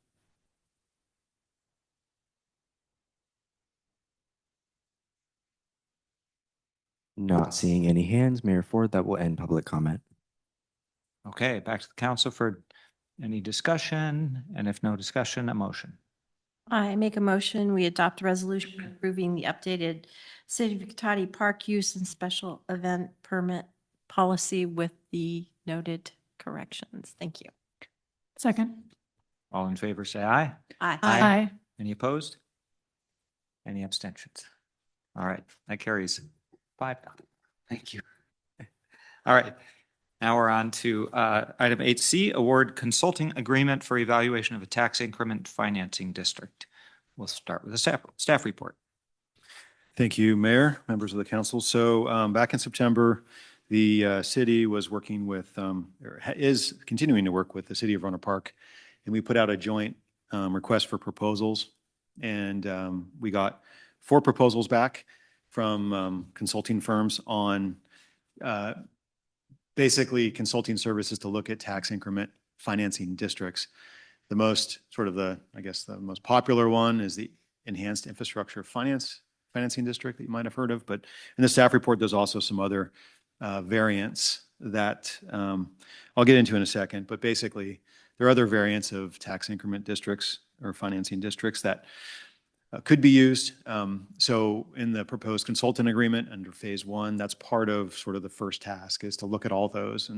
Not seeing any hands, Mayor Ford, that will end public comment. Okay, back to the council for any discussion, and if no discussion, a motion. I make a motion, we adopt a resolution approving the updated City of Cotati Park use and special event permit policy with the noted corrections. Thank you. Second. All in favor, say aye. Aye. Aye. Any opposed? Any abstentions? All right, that carries 5. Thank you. All right, now we're on to item 8C, award consulting agreement for evaluation of a tax increment financing district. We'll start with the staff report. Thank you, Mayor, members of the council. So back in September, the city was working with, or is continuing to work with the city of Rohnert Park, and we put out a joint request for proposals. And we got 4 proposals back from consulting firms on basically consulting services to look at tax increment financing districts. The most sort of the most popular one is the Enhanced Infrastructure Financing District that you might have heard of. But in the staff report, there's also some other variants that I'll get into in a second. But basically, there are other variants of tax increment districts or financing districts that could be used. So in the proposed consultant agreement under phase 1, that's part of sort of the first task, is to look at all those.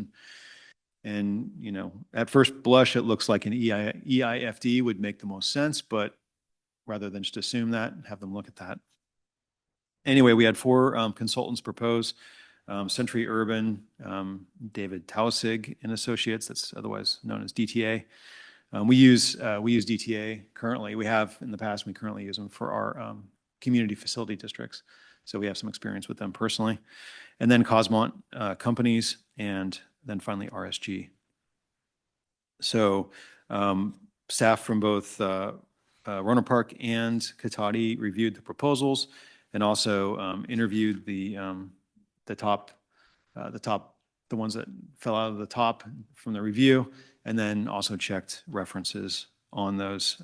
And you know, at first blush, it looks like an EIFD would make the most sense, but rather than just assume that, have them look at that. Anyway, we had 4 consultants propose. Century Urban, David Tausig and Associates, that's otherwise known as DTA. We use DTA currently. We have in the past. We currently use them for our community facility districts. So we have some experience with them personally. And then Cosmont companies, and then finally RSG. So staff from both Rohnert Park and Cotati reviewed the proposals, and also interviewed the ones that fell out of the top from the review, and then also checked references on those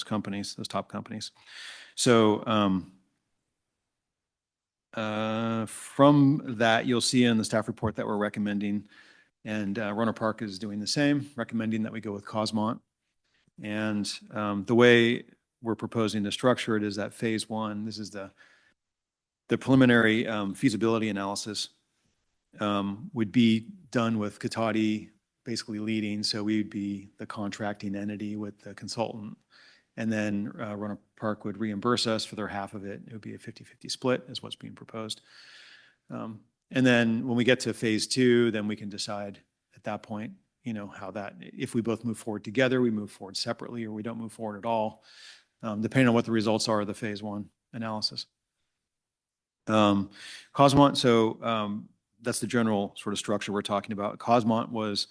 companies, those top companies. So from that, you'll see in the staff report that we're recommending, and Rohnert Park is doing the same, recommending that we go with Cosmont. And the way we're proposing to structure it is that phase 1, this is the preliminary feasibility analysis, would be done with Cotati basically leading. So we would be the contracting entity with the consultant. And then Rohnert Park would reimburse us for their half of it. It would be a 50-50 split is what's being proposed. And then when we get to phase 2, then we can decide at that point, you know, how that, if we both move forward together, we move forward separately, or we don't move forward at all. depending on what the results are of the phase one analysis. Cosmont, so that's the general sort of structure we're talking about. Cosmont was,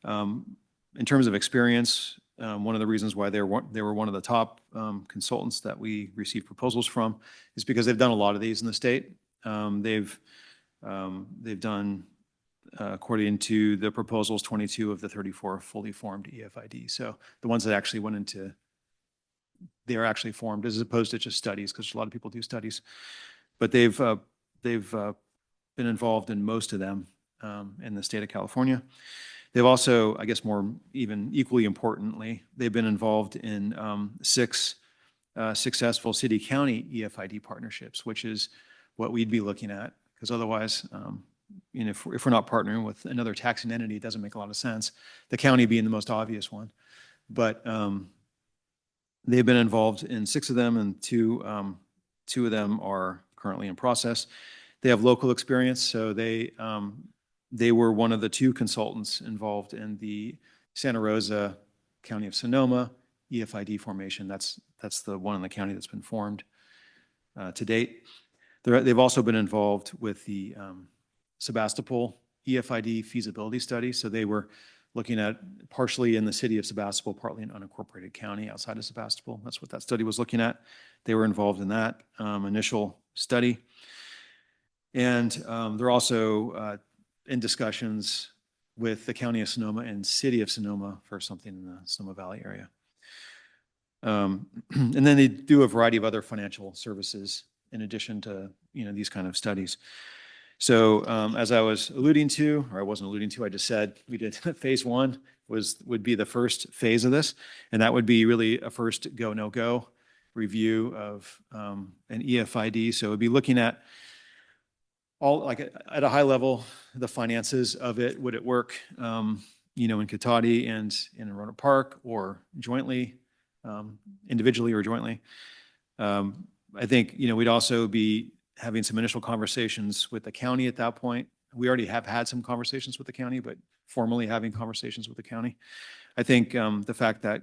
in terms of experience, one of the reasons why they were one of the top consultants that we received proposals from is because they've done a lot of these in the state. They've done, according to the proposals, 22 of the 34 fully formed EFID. So the ones that actually went into, they are actually formed as opposed to just studies, because a lot of people do studies. But they've been involved in most of them in the state of California. They've also, I guess more even equally importantly, they've been involved in 6 successful city-county EFID partnerships, which is what we'd be looking at, because otherwise, you know, if we're not partnering with another taxing entity, it doesn't make a lot of sense. The county being the most obvious one. But they've been involved in 6 of them, and 2 of them are currently in process. They have local experience, so they were one of the 2 consultants involved in the Santa Rosa, County of Sonoma EFID formation. That's the one in the county that's been formed to date. They've also been involved with the Sebastopol EFID feasibility study. So they were looking at partially in the city of Sebastopol, partly in unincorporated county outside of Sebastopol. That's what that study was looking at. They were involved in that initial study. And they're also in discussions with the County of Sonoma and City of Sonoma for something in the Sonoma Valley area. And then they do a variety of other financial services in addition to, you know, these kind of studies. So as I was alluding to, or I wasn't alluding to, I just said we did phase 1 would be the first phase of this, and that would be really a first go, no go review of an EFID. So it would be looking at all, like at a high level, the finances of it. Would it work, you know, in Cotati and in Rohnert Park, or jointly, individually or jointly? I think, you know, we'd also be having some initial conversations with the county at that point. We already have had some conversations with the county, but formally having conversations with the county. I think the fact that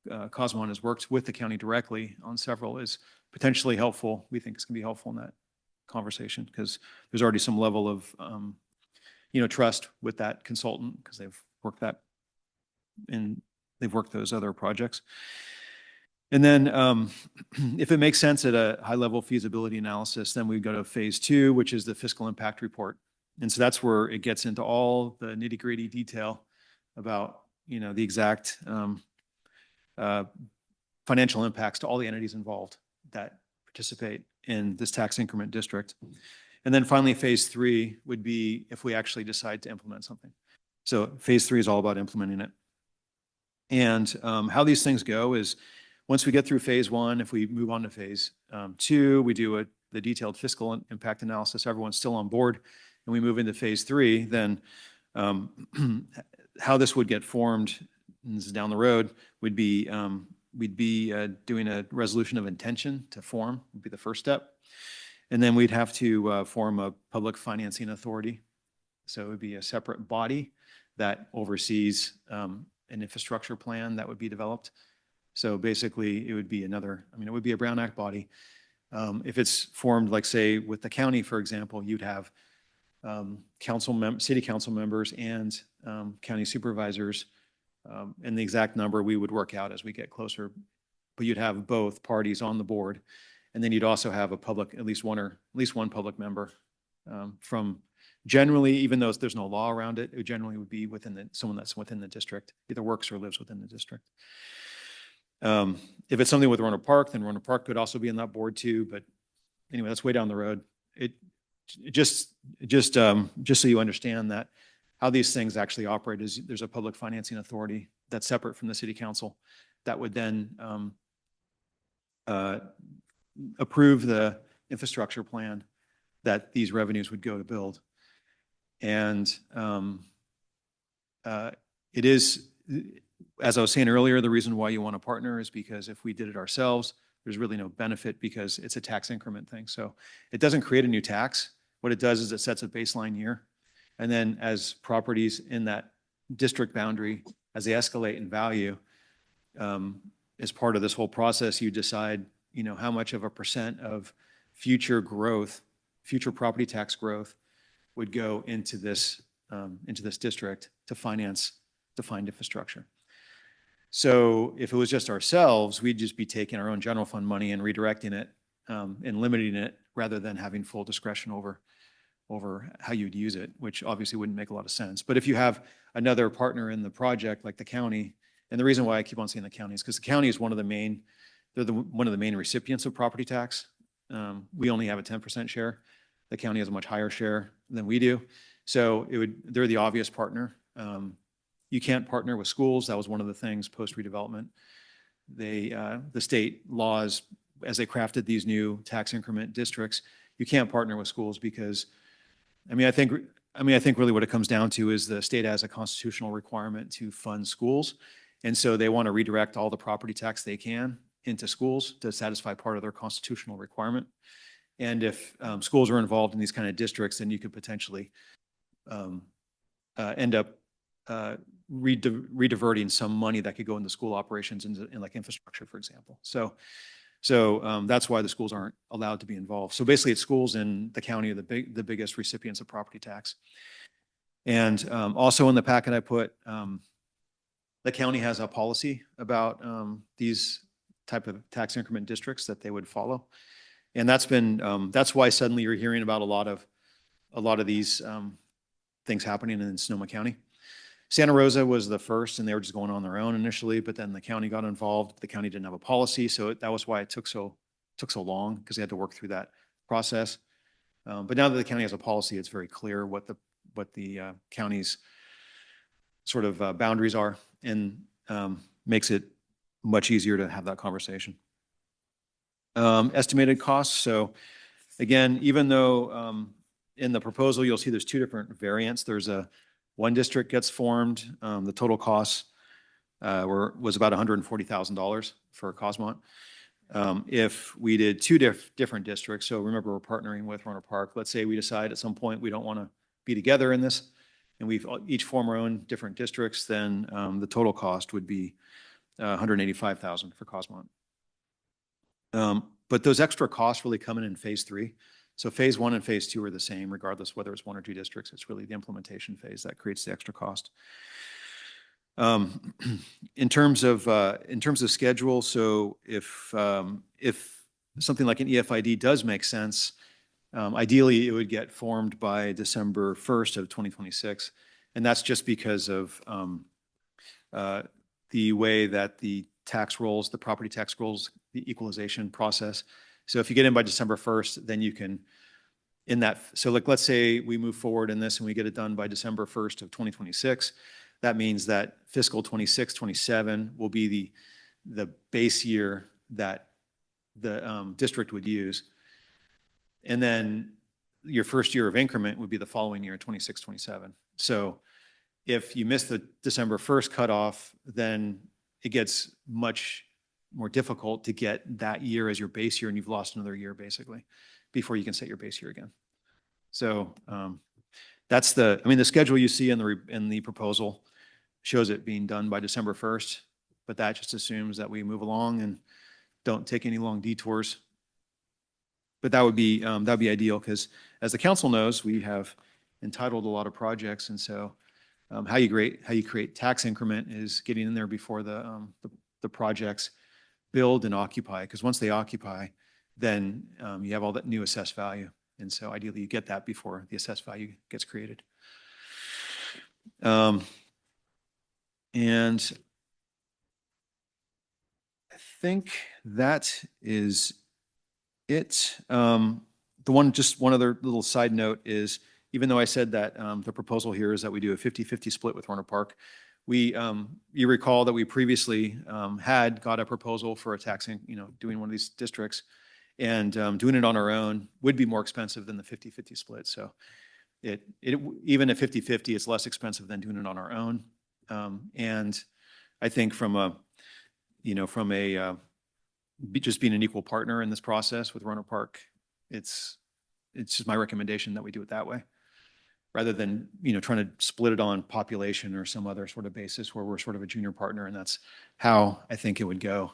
Cosmont has worked with the county directly on several is potentially helpful. We think it's going to be helpful in that conversation because there's already some level of, you know, trust with that consultant because they've worked that in, they've worked those other projects. And then if it makes sense at a high level feasibility analysis, then we go to phase 2, which is the fiscal impact report. And so that's where it gets into all the nitty gritty detail about, you know, the exact financial impacts to all the entities involved that participate in this tax increment district. And then finally, phase 3 would be if we actually decide to implement something. So phase 3 is all about implementing it. And how these things go is once we get through phase 1, if we move on to phase 2, we do the detailed fiscal impact analysis. Everyone's still on board. And we move into phase 3, then how this would get formed, and this is down the road, would be we'd be doing a resolution of intention to form, would be the first step. And then we'd have to form a public financing authority. So it would be a separate body that oversees an infrastructure plan that would be developed. So basically, it would be another, I mean, it would be a Brown Act body. If it's formed, like say, with the county, for example, you'd have city council members and county supervisors. And the exact number we would work out as we get closer. But you'd have both parties on the board. And then you'd also have a public, at least one public member from generally, even though there's no law around it, it generally would be within someone that's within the district, either works or lives within the district. If it's something with Rohnert Park, then Rohnert Park could also be on that board too. But anyway, that's way down the road. Just so you understand that how these things actually operate is there's a public financing authority that's separate from the city council that would then approve the infrastructure plan that these revenues would go to build. And it is, as I was saying earlier, the reason why you want to partner is because if we did it ourselves, there's really no benefit because it's a tax increment thing. So it doesn't create a new tax. What it does is it sets a baseline year. And then as properties in that district boundary, as they escalate in value, as part of this whole process, you decide, how much of a percent of future growth, future property tax growth would go into this district to finance defined infrastructure. So if it was just ourselves, we'd just be taking our own general fund money and redirecting it and limiting it rather than having full discretion over how you'd use it, which obviously wouldn't make a lot of sense. But if you have another partner in the project like the county, and the reason why I keep on saying the county is because the county is one of the main recipients of property tax. We only have a 10% share. The county has a much higher share than we do. So they're the obvious partner. You can't partner with schools. That was one of the things post redevelopment. The state laws, as they crafted these new tax increment districts, you can't partner with schools because, I think really what it comes down to is the state has a constitutional requirement to fund schools. And so they want to redirect all the property tax they can into schools to satisfy part of their constitutional requirement. And if schools are involved in these kind of districts, then you could potentially end up rediverting some money that could go into school operations in like infrastructure, for example. So that's why the schools aren't allowed to be involved. So basically, it's schools in the county are the biggest recipients of property tax. And also in the packet I put, the county has a policy about these type of tax increment districts that they would follow. And that's why suddenly you're hearing about a lot of these things happening in Sonoma County. Santa Rosa was the first, and they were just going on their own initially, but then the county got involved. The county didn't have a policy, so that was why it took so long, because they had to work through that process. But now that the county has a policy, it's very clear what the county's sort of boundaries are, and makes it much easier to have that conversation. Estimated costs. So again, even though in the proposal, you'll see there's two different variants. There's one district gets formed. The total costs was about $140,000 for Cosmont. If we did two different districts, so remember we're partnering with Rohnert Park. Let's say we decide at some point we don't want to be together in this, and we've each form our own different districts, then the total cost would be $185,000 for Cosmont. But those extra costs really come in phase 3. So phase 1 and phase 2 are the same, regardless whether it's 1 or 2 districts. It's really the implementation phase that creates the extra cost. In terms of schedule, so if something like an EFID does make sense, ideally it would get formed by December 1st of 2026, and that's just because of the way that the tax rolls, the property tax rolls, the equalization process. So if you get in by December 1st, then you can, so like let's say we move forward in this and we get it done by December 1st of 2026, that means that fiscal 26, 27 will be the base year that the district would use. And then your first year of increment would be the following year, 26, 27. So if you miss the December 1st cutoff, then it gets much more difficult to get that year as your base year, and you've lost another year basically before you can set your base year again. So that's the schedule you see in the proposal shows it being done by December 1st, but that just assumes that we move along and don't take any long detours. But that would be ideal, because as the council knows, we have entitled a lot of projects, and so how you create tax increment is getting in there before the projects build and occupy, because once they occupy, then you have all that new assessed value. And so ideally you get that before the assessed value gets created. And I think that is it. One other little side note is, even though I said that the proposal here is that we do a 50-50 split with Rohnert Park, you recall that we previously had got a proposal for a taxing, doing one of these districts, and doing it on our own would be more expensive than the 50-50 split. So even at 50-50, it's less expensive than doing it on our own. And I think just being an equal partner in this process with Rohnert Park, it's just my recommendation that we do it that way, rather than trying to split it on population or some other sort of basis where we're sort of a junior partner, and that's how I think it would go.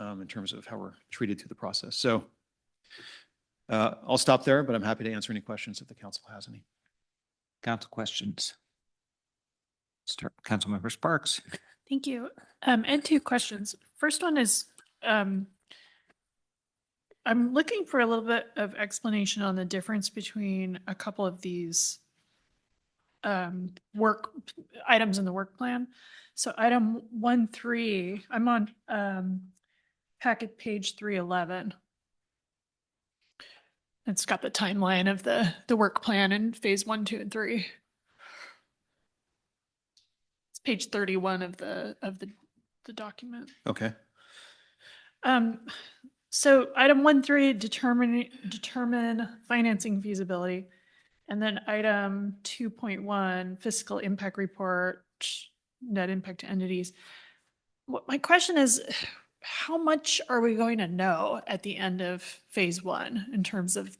in terms of how we're treated through the process. So I'll stop there, but I'm happy to answer any questions if the council has any. Council questions? Start, Councilmember Sparks. Thank you. And two questions. First one is, I'm looking for a little bit of explanation on the difference between a couple of these work items in the work plan. So item 1.3, I'm on packet page 311. It's got the timeline of the work plan in phase 1, 2, and 3. It's page 31 of the document. Okay. So item 1.3, determine financing feasibility. And then item 2.1, fiscal impact report, net impact to entities. What my question is, how much are we going to know at the end of phase 1 in terms of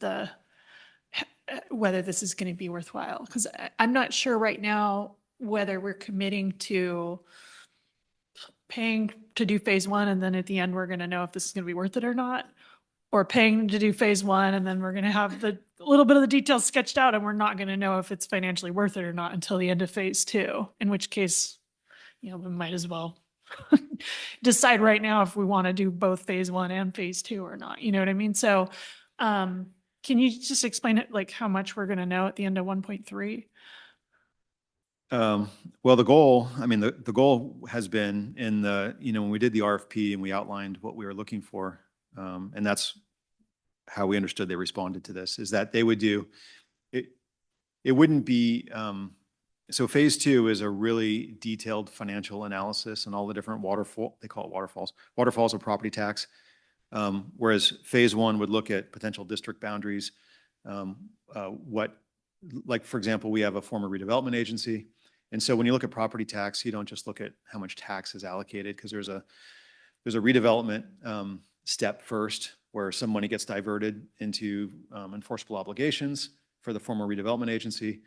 whether this is going to be worthwhile? Because I'm not sure right now whether we're committing to paying to do phase 1 and then at the end we're going to know if this is going to be worth it or not, or paying to do phase 1 and then we're going to have the little bit of the details sketched out and we're not going to know if it's financially worth it or not until the end of phase 2, in which case, we might as well decide right now if we want to do both phase 1 and phase 2 or not. You know what I mean? So can you just explain it, like how much we're going to know at the end of 1.3? Well, the goal has been in when we did the RFP and we outlined what we were looking for, and that's how we understood they responded to this, is that they would do it. It wouldn't be, so phase 2 is a really detailed financial analysis and all the different they call it waterfalls of property tax. Whereas phase 1 would look at potential district boundaries. Like for example, we have a former redevelopment agency. And so when you look at property tax, you don't just look at how much tax is allocated, because there's a redevelopment step first where some money gets diverted into enforceable obligations for the former redevelopment agency.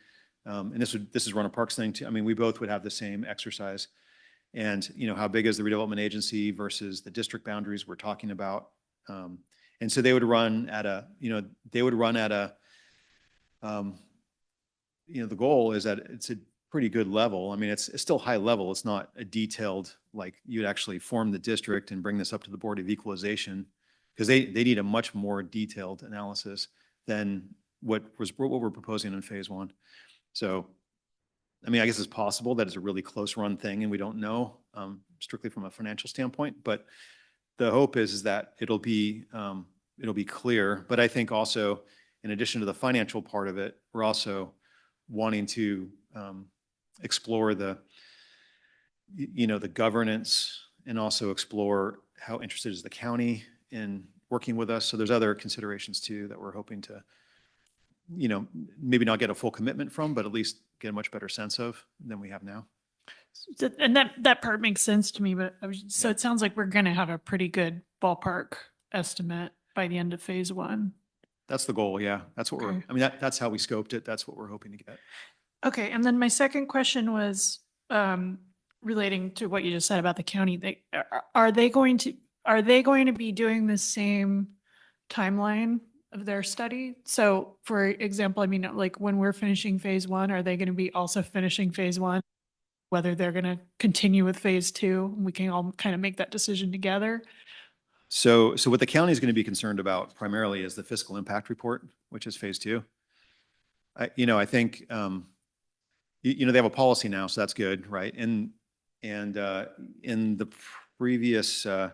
And this is Roanoke Park's thing too. I mean, we both would have the same exercise. And how big is the redevelopment agency versus the district boundaries we're talking about? And so they would run at a, the goal is that it's a pretty good level. I mean, it's still high level. It's not a detailed, like you'd actually form the district and bring this up to the Board of Equalization, because they need a much more detailed analysis than what we're proposing in phase 1. So, I mean, I guess it's possible that it's a really close run thing and we don't know strictly from a financial standpoint, but the hope is that it'll be clear. But I think also, in addition to the financial part of it, we're also wanting to explore the governance and also explore how interested is the county in working with us. So there's other considerations too that we're hoping to, maybe not get a full commitment from, but at least get a much better sense of than we have now. And that part makes sense to me, but so it sounds like we're going to have a pretty good ballpark estimate by the end of phase 1. That's the goal. Yeah. That's what that's how we scoped it. That's what we're hoping to get. Okay. And then my second question was relating to what you just said about the county. Are they going to be doing the same timeline of their study? So for example, I mean, like when we're finishing phase 1, are they going to be also finishing phase 1? Whether they're going to continue with phase 2, we can all kind of make that decision together. So what the county is going to be concerned about primarily is the fiscal impact report, which is phase 2. I think, they have a policy now, so that's good, right? And in the previous, I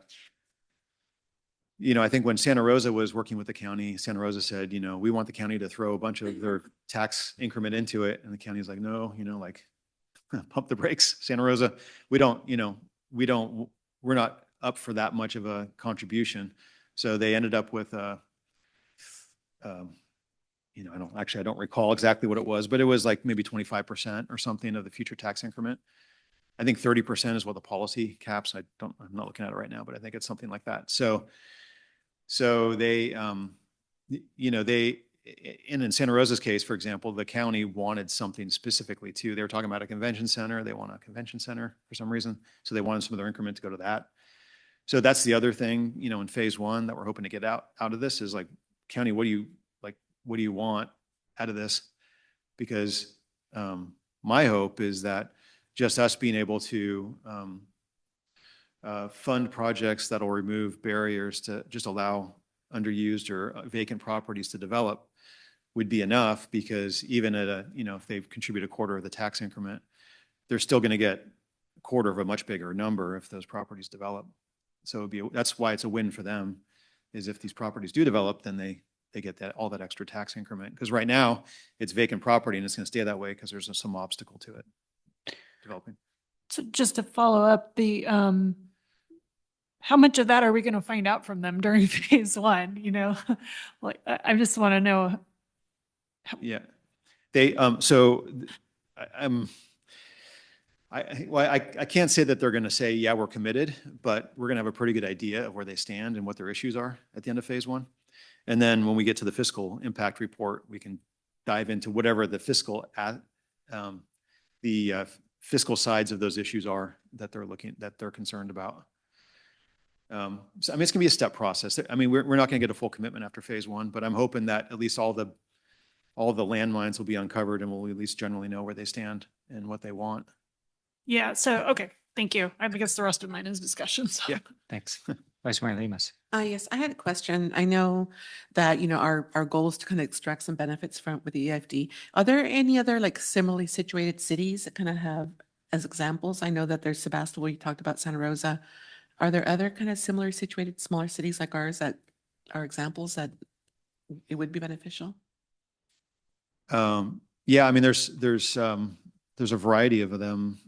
think when Santa Rosa was working with the county, Santa Rosa said, we want the county to throw a bunch of their tax increment into it. And the county's like, no, pump the brakes, Santa Rosa. We're not up for that much of a contribution. So they ended up with I don't recall exactly what it was, but it was like maybe 25% or something of the future tax increment. I think 30% is what the policy caps. I'm not looking at it right now, but I think it's something like that. So they, in Santa Rosa's case, for example, the county wanted something specifically too. They were talking about a convention center. They want a convention center for some reason. So they wanted some of their increment to go to that. So that's the other thing, you know, in phase one that we're hoping to get out of this is like, county, what do you want out of this? Because my hope is that just us being able to fund projects that'll remove barriers to just allow underused or vacant properties to develop would be enough, because even at a, you know, if they contribute a quarter of the tax increment, they're still going to get a quarter of a much bigger number if those properties develop. So it'd be, that's why it's a win for them, is if these properties do develop, then they get that, all that extra tax increment. Because right now it's vacant property and it's going to stay that way because there's some obstacle to it developing. So just to follow up, the how much of that are we going to find out from them during phase one? You know, like I just want to know. Yeah, they so I can't say that they're going to say, yeah, we're committed, but we're going to have a pretty good idea of where they stand and what their issues are at the end of phase one. And then when we get to the fiscal impact report, we can dive into whatever the fiscal fiscal sides of those issues are that they're concerned about. So, I mean, it's going to be a step process. I mean, we're not going to get a full commitment after phase one, but I'm hoping that at least all the landmines will be uncovered and we'll at least generally know where they stand and what they want. Yeah. So, okay. Thank you. I guess the rest of mine is discussion. So. Yeah. Thanks. Vice Mayor Lemus. Yes, I had a question. I know that, you know, our goal is to kind of extract some benefits from with the EFD. Are there any other like similarly situated cities that kind of have as examples? I know that there's Sebastopol, you talked about Santa Rosa. Are there other kind of similar situated smaller cities like ours that are examples that it would be beneficial? Yeah, I mean, there's a variety of them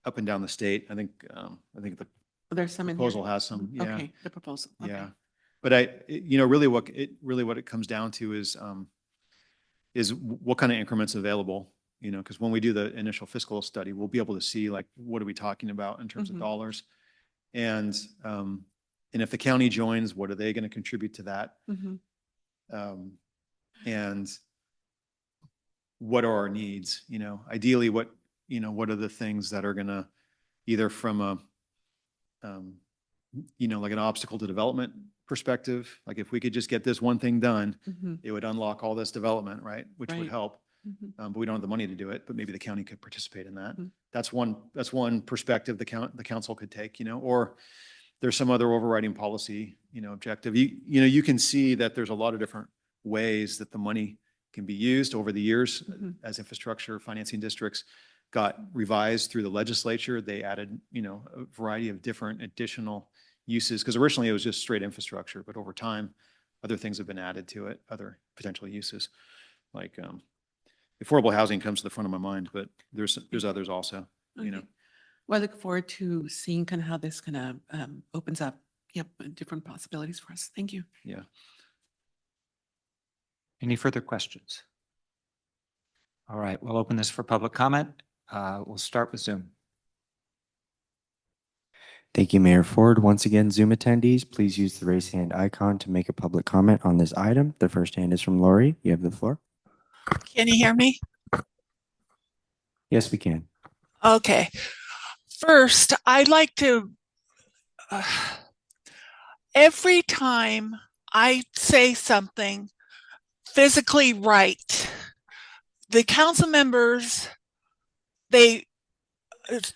up and down the state. I think the There's some proposal has some. Yeah. Okay, the proposal. Okay. Yeah, but you know, really what it comes down to is what kind of increments available. You know, because when we do the initial fiscal study, we'll be able to see like what are we talking about in terms of dollars, and if the county joins, what are they going to contribute to that, and what are our needs? You know, ideally, what are the things that are going to either from a you know, like an obstacle to development perspective, like if we could just get this one thing done, it would unlock all this development, right? Which would help. But we don't have the money to do it, but maybe the county could participate in that. That's one perspective the council could take, you know, or there's some other overriding policy, you know, objective. You know, you can see that there's a lot of different ways that the money can be used over the years as infrastructure financing districts got revised through the legislature. They added, you know, a variety of different additional uses, because originally it was just straight infrastructure, but over time, other things have been added to it, other potential uses, like affordable housing comes to the front of my mind, but there's others also, you know. Well, I look forward to seeing kind of how this kind of opens up, different possibilities for us. Thank you. Yeah. Any further questions? All right, we'll open this for public comment. We'll start with Zoom. Thank you, Mayor Ford. Once again, Zoom attendees, please use the raise hand icon to make a public comment on this item. The first hand is from Lori. You have the floor. Can you hear me? Yes, we can. Okay. First, I'd like to, every time I say something physically right, the council members,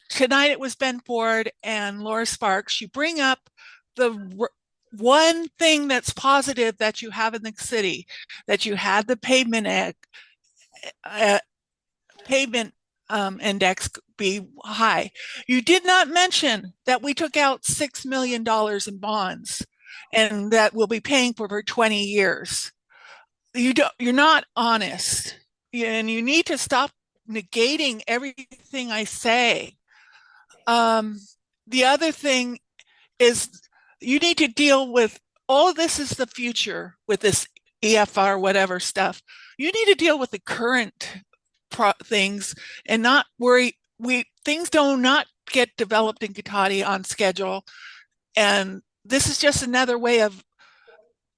tonight it was Ben Ford and Laura Sparks, you bring up the one thing that's positive that you have in the city, that you had the pavement index be high. You did not mention that we took out $6 million in bonds and that we'll be paying for 20 years. You're not honest, and you need to stop negating everything I say. The other thing is you need to deal with all of this is the future with this EFR, whatever stuff. You need to deal with the current things and not worry. Things do not get developed in Cotati on schedule. And this is just another way of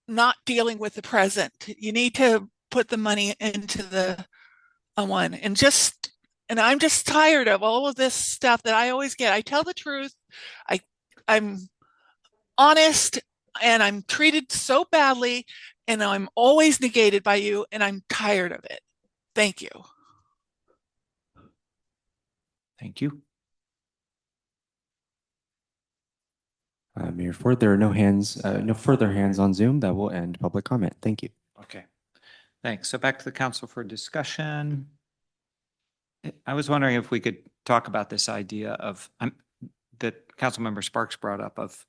not dealing with the present. You need to put the money into the one and I'm just tired of all of this stuff that I always get. I tell the truth. I'm honest and I'm treated so badly and I'm always negated by you and I'm tired of it. Thank you. Thank you. Mayor Ford, there are no further hands on Zoom. That will end public comment. Thank you. Okay. Thanks. So back to the council for discussion. I was wondering if we could talk about this idea of that Councilmember Sparks brought up of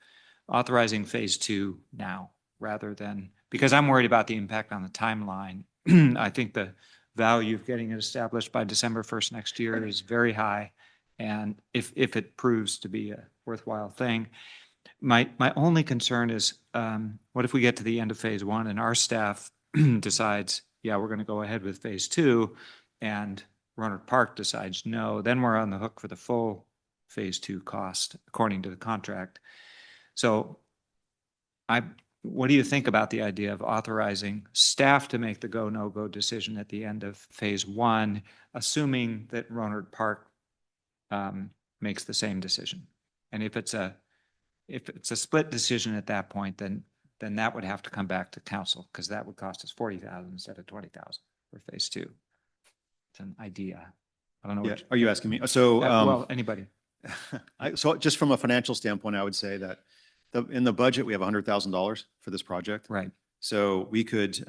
authorizing phase 2 now rather than, because I'm worried about the impact on the timeline. I think the value of getting it established by December 1st next year is very high. And if it proves to be a worthwhile thing, my only concern is what if we get to the end of phase 1 and our staff decides, yeah, we're going to go ahead with phase 2, and Rohnert Park decides no, then we're on the hook for the full phase 2 cost according to the contract. So what do you think about the idea of authorizing staff to make the go, no go decision at the end of phase 1, assuming that Rohnert Park makes the same decision? And if it's a split decision at that point, then that would have to come back to council, because that would cost us $40,000 instead of $20,000 for phase 2. It's an idea. I don't know. Yeah. Are you asking me? So, well, anybody. So just from a financial standpoint, I would say that in the budget, we have $100,000 for this project. Right. So we could,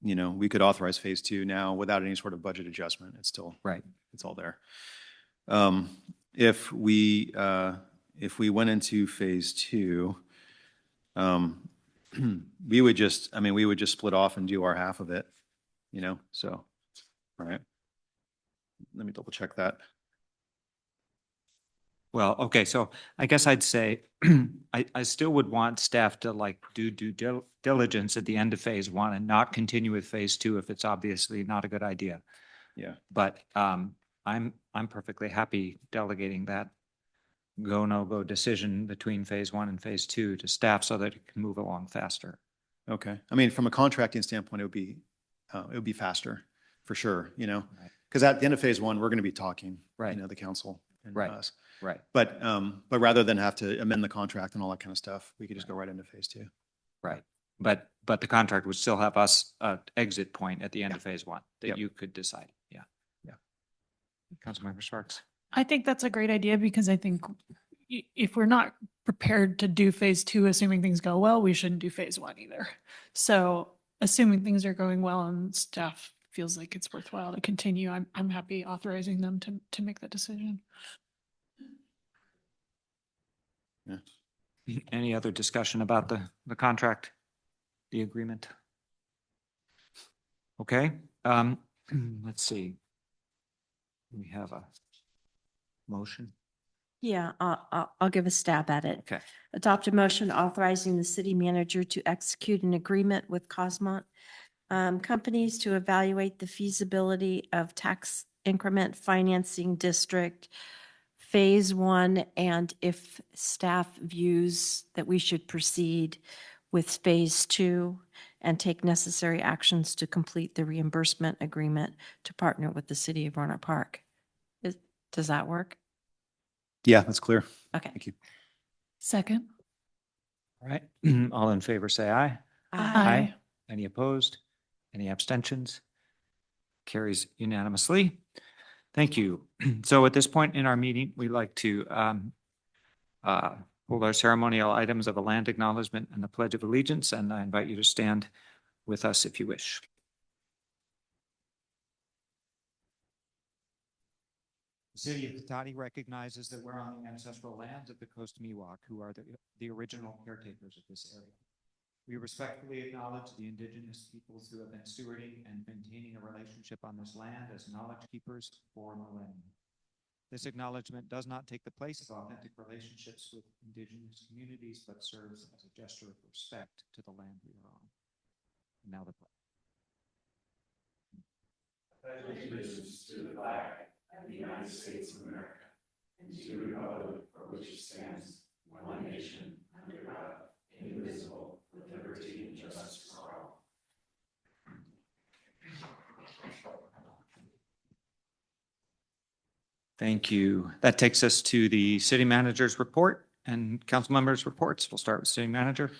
we could authorize phase 2 now without any sort of budget adjustment. It's still, right. It's all there. If we went into phase 2, we would just split off and do our half of it, so, right. Let me double check that. Well, okay, so I guess I'd say I still would want staff to do due diligence at the end of phase 1 and not continue with phase 2 if it's obviously not a good idea. Yeah. But I'm perfectly happy delegating that go, no go decision between phase 1 and phase 2 to staff so that it can move along faster. Okay. I mean, from a contracting standpoint, it would be faster for sure, because at the end of phase 1, we're going to be talking, right. The council and right. us. Right. But rather than have to amend the contract and all that kind of stuff, we could just go right into phase 2. Right. But the contract would still have us exit point at the end of phase 1 that you could decide. Yeah. Yeah. Councilmember Sparks. I think that's a great idea, because I think if we're not prepared to do phase 2, assuming things go well, we shouldn't do phase 1 either. So assuming things are going well and staff feels like it's worthwhile to continue, I'm happy authorizing them to make that decision. Yeah. Any other discussion about the contract, the agreement? Okay. Let's see. We have a motion. Yeah, I'll give a stab at it. Okay. Adopt a motion authorizing the city manager to execute an agreement with Cosmont companies to evaluate the feasibility of tax increment financing district phase 1, and if staff views that we should proceed with phase 2 and take necessary actions to complete the reimbursement agreement to partner with the city of Rohnert Park. Does that work? Yeah, that's clear. Okay. Thank you. Second. All right. All in favor, say aye. Aye. Any opposed? Any abstentions? Carries unanimously. Thank you. So at this point in our meeting, we'd like to hold our ceremonial items of a land acknowledgement and the Pledge of Allegiance, and I invite you to stand with us if you wish. The city of Cotati recognizes that we're on the ancestral lands of the Coast Miwok, who are the original caretakers of this area. We respectfully acknowledge the indigenous peoples who have been stewarding and maintaining a relationship on this land as knowledge keepers for millennia. This acknowledgement does not take the place of authentic relationships with indigenous communities, but serves as a gesture of respect to the land we are on. And now the pledge. Allegiance to the flag of the United States of America and to the republic for which it stands, one nation, under God, indivisible, with liberty and justice for all. Thank you. That takes us to the city manager's report. And council members' reports. We'll start with city manager.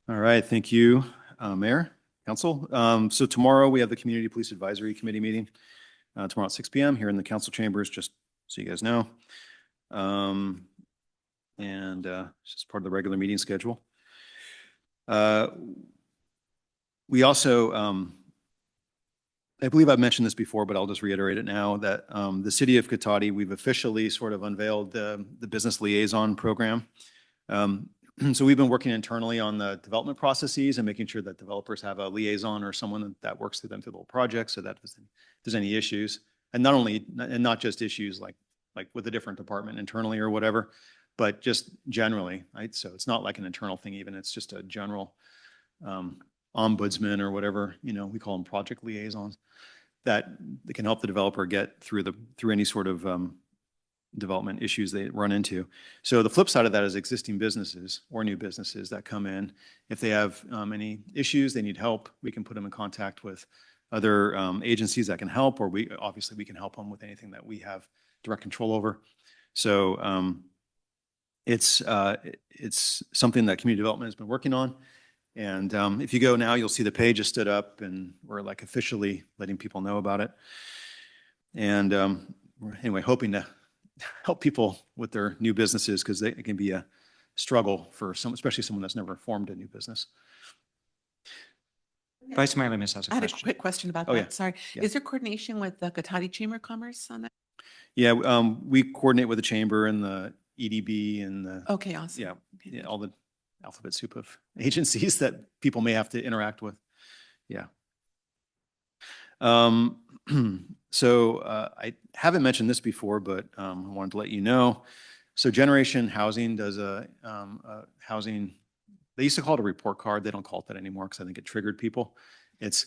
All right, thank you, Mayor, Council. So tomorrow we have the Community Police Advisory Committee meeting, tomorrow at 6 p.m. here in the council chambers, just so you guys know. It's just part of the regular meeting schedule. We also, I believe I've mentioned this before, but I'll just reiterate it now, that the city of Cotati, we've officially sort of unveiled the business liaison program. So we've been working internally on the development processes and making sure that developers have a liaison or someone that works through them through the whole project, so that if there's any issues, and not just issues like with a different department internally or whatever, but just generally, right? So it's not like an internal thing even, it's just a general ombudsman or whatever, we call them project liaisons, that can help the developer get through any sort of development issues they run into. So the flip side of that is existing businesses or new businesses that come in. If they have any issues, they need help, we can put them in contact with other agencies that can help, or we can help them with anything that we have direct control over. So it's something that community development has been working on. And if you go now, you'll see the page has stood up, and we're like officially letting people know about it. And we're anyway hoping to help people with their new businesses, because it can be a struggle for some, especially someone that's never formed a new business. Vice Mayor Lemus has a I had a question. quick question about Oh, that. yeah. Sorry. Yeah. Is there coordination with the Cotati Chamber of Commerce on that? Yeah, we coordinate with the chamber and the EDB and the Okay, awesome. yeah, Okay, yeah, all the alphabet soup of agencies that people may have to interact with. Yeah. So I haven't mentioned this before, but I wanted to let you know. So Generation Housing does a housing, they used to call it a report card. They don't call it that anymore because I think it triggered people. It's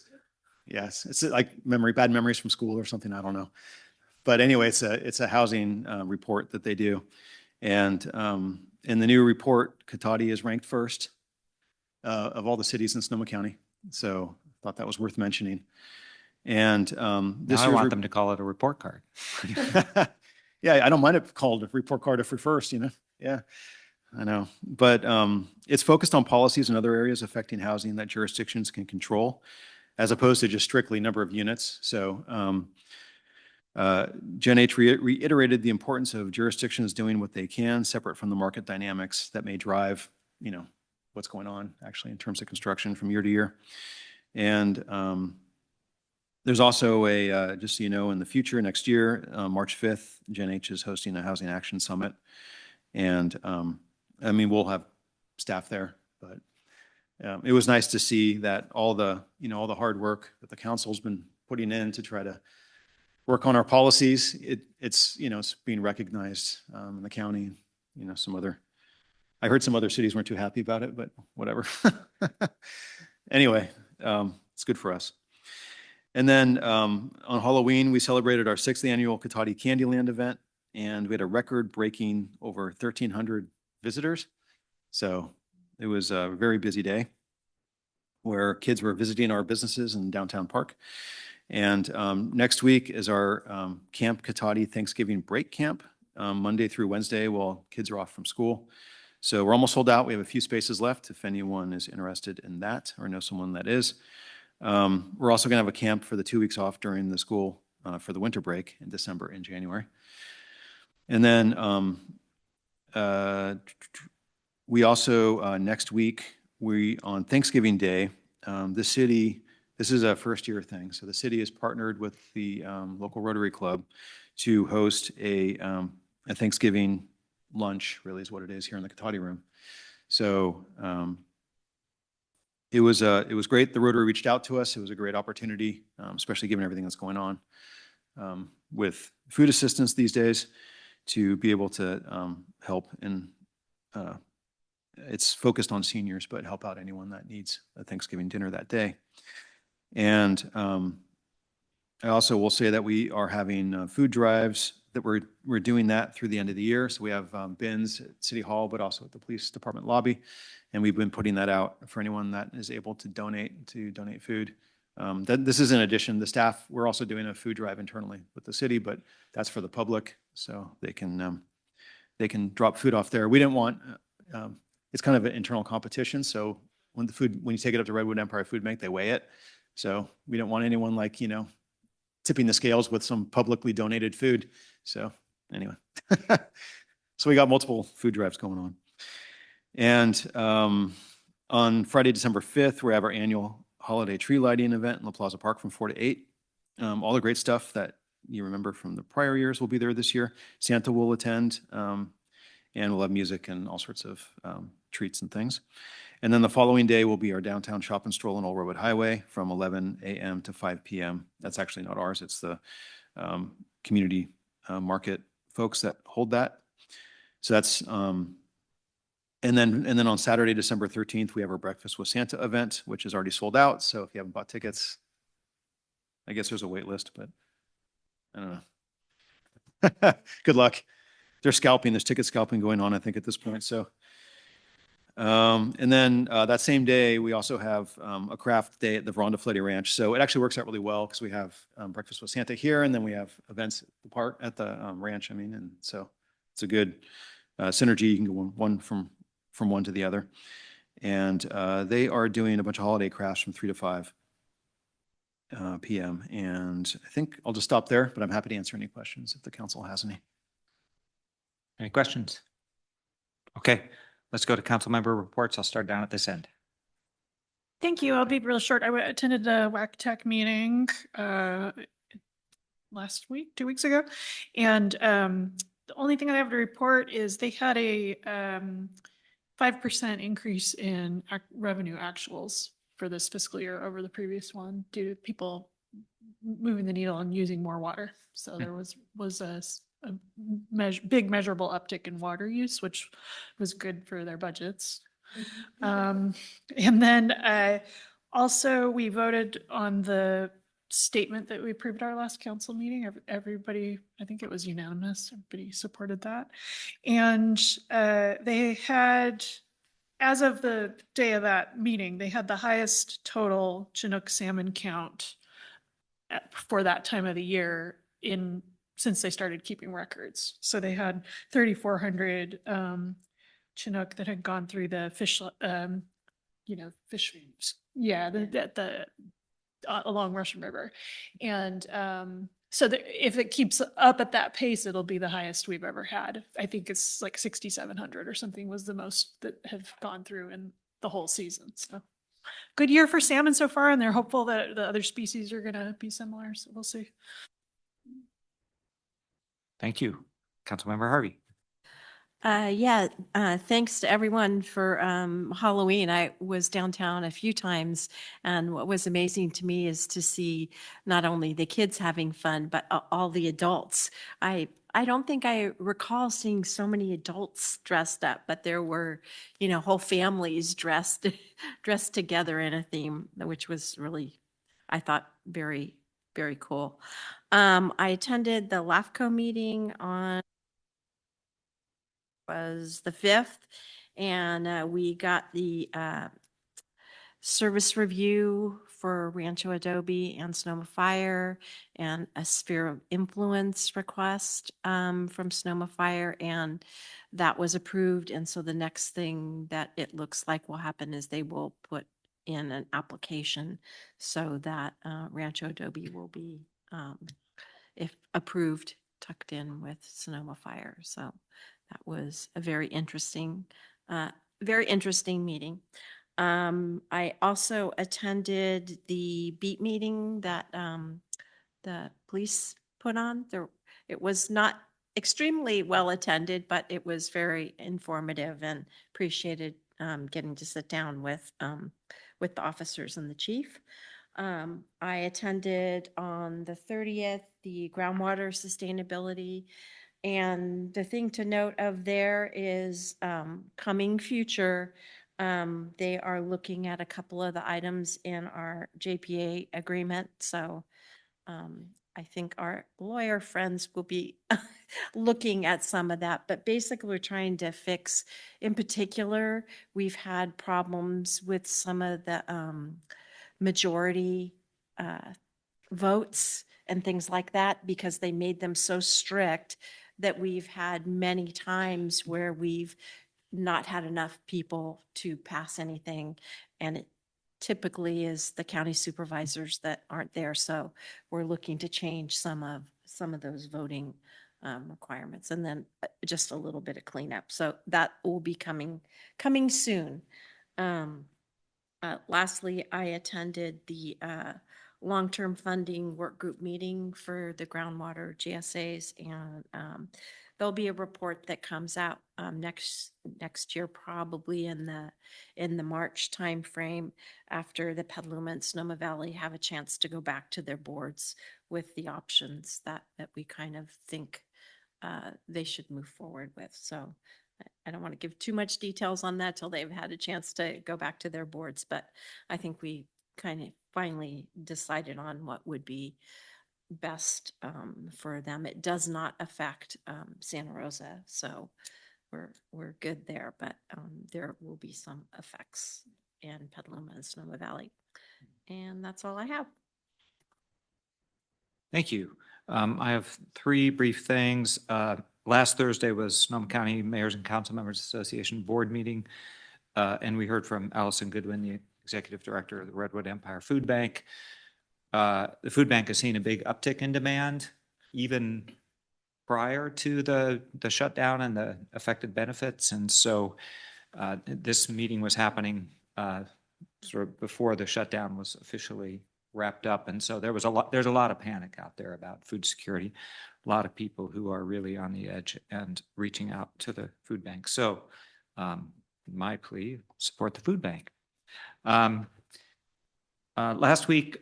like bad memories from school or something. I don't know. But anyway, it's a housing report that they do. And in the new report, Cotati is ranked first of all the cities in Sonoma County. So I thought that was worth mentioning. And this Now I want them to call it a report card. Yeah, I don't mind it called a report card if we're first, Yeah, I know. But it's focused on policies in other areas affecting housing that jurisdictions can control, as opposed to just strictly number of units. So Gen H reiterated the importance of jurisdictions doing what they can, separate from the market dynamics that may drive, what's going on actually in terms of construction from year to year. And there's also just so you know, in the future, next year, March 5th, Gen H is hosting a Housing Action Summit. And we'll have staff there, but it was nice to see that all the hard work that the council's been putting in to try to work on our policies, it's being recognized in the county, I heard some other cities weren't too happy about it, but whatever. Anyway, it's good for us. And then on Halloween, we celebrated our 6th annual Cotati Candyland event, and we had a record-breaking over 1,300 visitors. So it was a very busy day where kids were visiting our businesses in downtown Park. And next week is our Camp Cotati Thanksgiving Break Camp, Monday through Wednesday while kids are off from school. So we're almost sold out. We have a few spaces left if anyone is interested in that or know someone that is. We're also going to have a camp for the 2 weeks off during the school for the winter break in December and January. And then we also, next week, on Thanksgiving Day, the city, this is a first-year thing, so the city has partnered with the local Rotary Club to host a Thanksgiving lunch, really is what it is, here in the Cotati Room. So it was great. The Rotary reached out to us. It was a great opportunity, especially given everything that's going on with food assistance these days, to be able to help. And it's focused on seniors, but help out anyone that needs a Thanksgiving dinner that day. And I also will say that we are having food drives, that we're doing that through the end of the year. So we have bins at City Hall, but also at the police department lobby. And we've been putting that out for anyone that is able to donate food. This is in addition, the staff, we're also doing a food drive internally with the city, but that's for the public. So they can they can drop food off there. We didn't want, it's kind of an internal competition. So when you take it up to Redwood Empire Food Bank, they weigh it. So we don't want anyone like, tipping the scales with some publicly donated food. So anyway, so we got multiple food drives going on. And on Friday, December 5th, we have our annual holiday tree lighting event in La Plaza Park from 4 to 8. All the great stuff that you remember from the prior years will be there this year. Santa will attend, and we'll have music and all sorts of treats and things. And then the following day will be our downtown shop and stroll on Old Redwood Highway from 11 a.m. to 5 p.m. That's actually not ours. It's the community market folks that hold that. So that's, and then on Saturday, December 13th, we have our Breakfast with Santa event, which is already sold out. So if you haven't bought tickets, I guess there's a wait list, but I don't know. Good luck. There's ticket scalping going on, I think, at this point. So, and then that same day, we also have a craft day at the Veranda Fletty Ranch. So it actually works out really well because we have Breakfast with Santa here, and then we have events at the park, at the ranch, and so it's a good synergy. You can go one from one to the other. And they are doing a bunch of holiday crafts from 3 to 5 p.m. And I think I'll just stop there, but I'm happy to answer any questions if the council has any. Any questions? Okay, let's go to council member reports. I'll start down at this end. Thank you. I'll be real short. I attended the WAC Tech meeting last week, 2 weeks ago. And the only thing I have to report is they had a 5% increase in revenue actuals for this fiscal year over the previous one due to people moving the needle and using more water. So there was a big measurable uptick in water use, which was good for their budgets. And then also we voted on the statement that we approved at our last council meeting. Everybody, I think it was unanimous. Everybody supported that. And they had, as of the day of that meeting, they had the highest total Chinook salmon count for that time of the year since they started keeping records. So they had 3,400 Chinook that had gone through the fish, along Russian River. And so if it keeps up at that pace, it'll be the highest we've ever had. I think it's like 6,700 or something was the most that have gone through in the whole season. So good year for salmon so far, and they're hopeful that the other species are going to be similar. So we'll see. Thank you. Councilmember Harvey. Thanks to everyone for Halloween. I was downtown a few times, and what was amazing to me is to see not only the kids having fun, but all the adults. I don't think I recall seeing so many adults dressed up, but there were, whole families dressed together in a theme, which was really, I thought, very, very cool. I attended the LAFCO meeting on was the 5th, and we got the service review for Rancho Adobe and Sonoma Fire, and a sphere of influence request from Sonoma Fire, and that was approved. And so the next thing that it looks like will happen is they will put in an application so that Rancho Adobe will be, if approved, tucked in with Sonoma Fire. So that was a very interesting meeting. I also attended the beat meeting that the police put on. It was not extremely well attended, but it was very informative, and appreciated getting to sit down with the officers and the chief. I attended on the 30th the groundwater sustainability. And the thing to note of there is coming future, they are looking at a couple of the items in our JPA agreement. So I think our lawyer friends will be looking at some of that. But basically, we're trying to fix, in particular, we've had problems with some of the majority votes and things like that, because they made them so strict that we've had many times where we've not had enough people to pass anything. And it typically is the county supervisors that aren't there. So we're looking to change some of those voting requirements, and then just a little bit of cleanup. So that will be coming soon. Lastly, I attended the long-term funding work group meeting for the groundwater GSAs, and there'll be a report that comes out next year, probably in the March timeframe, after the Petaluma and Sonoma Valley have a chance to go back to their boards with the options that we kind of think they should move forward with. So I don't want to give too much details on that till they've had a chance to go back to their boards, but I think we kind of finally decided on what would be best for them. It does not affect Santa Rosa, so we're good there, but there will be some effects in Petaluma and Sonoma Valley. And that's all I have. Thank you. I have three brief things. Last Thursday was Sonoma County Mayors and Council Members Association board meeting, and we heard from Allison Goodwin, the executive director of the Redwood Empire Food Bank. The food bank has seen a big uptick in demand, even prior to the shutdown and the affected benefits. And so this meeting was happening sort of before the shutdown was officially wrapped up. And so there's a lot of panic out there about food security, a lot of people who are really on the edge and reaching out to the food bank. So my plea, support the food bank. Last week,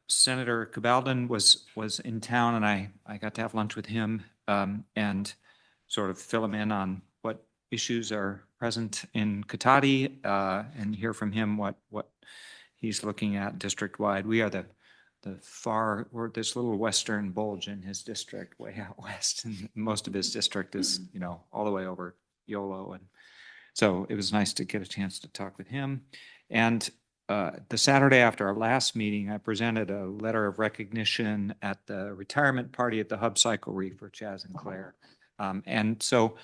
Senator Cabaldon was in town, and I got to have lunch with him and sort of fill him in on what issues are present in Cotati and hear from him what he's looking at district-wide. We are we're this little western bulge in his district, way out west, and most of his district is, all the way over Yolo. And so it was nice to get a chance to talk with him. And the Saturday after our last meeting, I presented a letter of recognition at the retirement party at the Hub Cycle Reef for Chaz and Claire. And so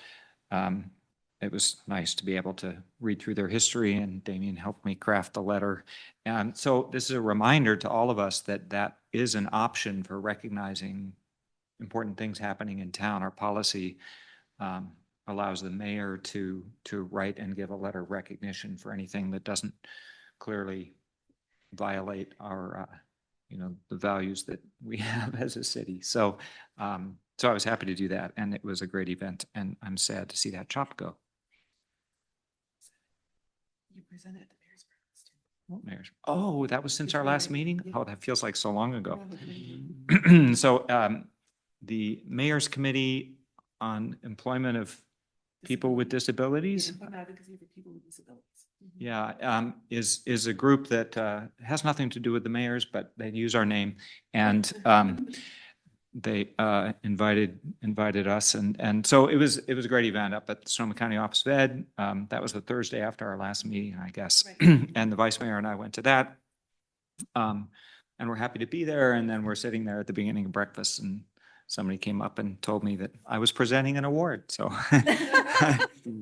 it was nice to be able to read through their history, and Damien helped me craft the letter. And so this is a reminder to all of us that that is an option for recognizing important things happening in town. Our policy allows the mayor to write and give a letter of recognition for anything that doesn't clearly violate our, the values that we have as a city. So, so I was happy to do that, and it was a great event, and I'm sad to see that chop go. You presented at the mayor's breakfast. What mayor's? Oh, that was since our last meeting? Oh, that feels like so long ago. So the Mayor's Committee on Employment of People with Disabilities. Yeah, is a group that has nothing to do with the mayors, but they use our name, and they invited us, and so it was a great event up at the Sonoma County Office of Ed. That was the Thursday after our last meeting, I guess, right. And the vice mayor and I went to that, and we're happy to be there. And then we're sitting there at the beginning of breakfast, and somebody came up and told me that I was presenting an award. So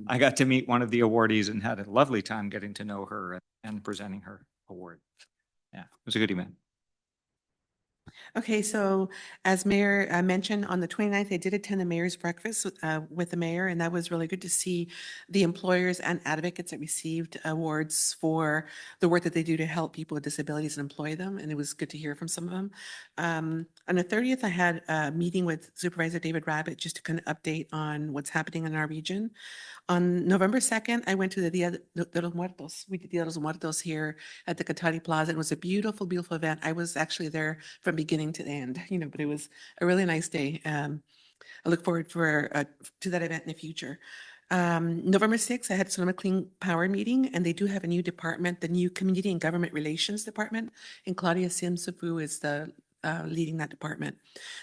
I got to meet one of the awardees and had a lovely time getting to know her and presenting her award. Yeah, it was a good event. Okay, so as Mayor mentioned, on the 29th, I did attend the mayor's breakfast with the mayor, and that was really good to see the employers and advocates that received awards for the work that they do to help people with disabilities and employ them, and it was good to hear from some of them. On the 30th, I had a meeting with Supervisor David Rabbit just to kind of update on what's happening in our region. On November 2nd, I went to the Dia de los Muertos. We did Dia de los Muertos here at the Cotati Plaza. It was a beautiful, beautiful event. I was actually there from beginning to the end, but it was a really nice day. I look forward to that event in the future. November 6th, I had Sonoma Clean Power meeting, and they do have a new department, the new Community and Government Relations Department, and Claudia Simsafu is the leading that department.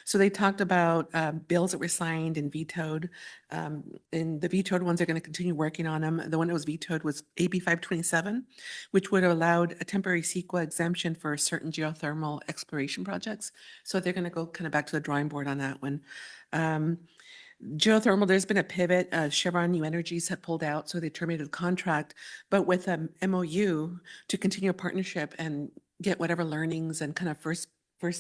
So they talked about bills that were signed and vetoed, and the vetoed ones are going to continue working on them. The one that was vetoed was AB 527, which would have allowed a temporary CEQA exemption for certain geothermal exploration projects. So they're going to go kind of back to the drawing board on that one. Geothermal, there's been a pivot. Chevron New Energies have pulled out, so they terminated the contract, but with an MOU to continue a partnership and get whatever learnings and kind of first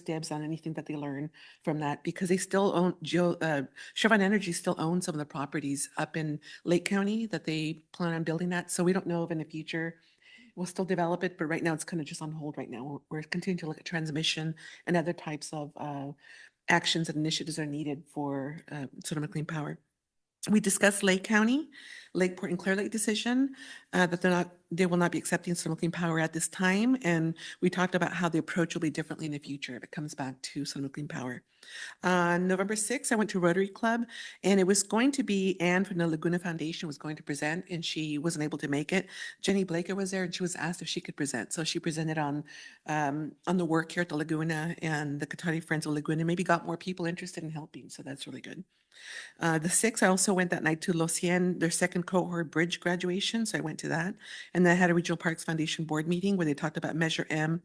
dibs on anything that they learn from that, because they still own Chevron Energy still owns some of the properties up in Lake County that they plan on building that. So we don't know if in the future we'll still develop it, but right now it's kind of just on hold right now. We're continuing to look at transmission and other types of actions and initiatives are needed for Sonoma Clean Power. We discussed Lake County, Lakeport and Clear Lake decision, that they will not be accepting Sonoma Clean Power at this time. And we talked about how the approach will be differently in the future if it comes back to Sonoma Clean Power. On November 6th, I went to Rotary Club, and it was going to be Anne from the Laguna Foundation was going to present, and she wasn't able to make it. Jenny Blaker was there, and she was asked if she could present. So she presented on the work here at the Laguna, and the Cotati Friends of Laguna maybe got more people interested in helping. So that's really good. The 6th, I also went that night to Los Cien, their second cohort bridge graduation. So I went to that. And then I had a Regional Parks Foundation board meeting where they talked about Measure M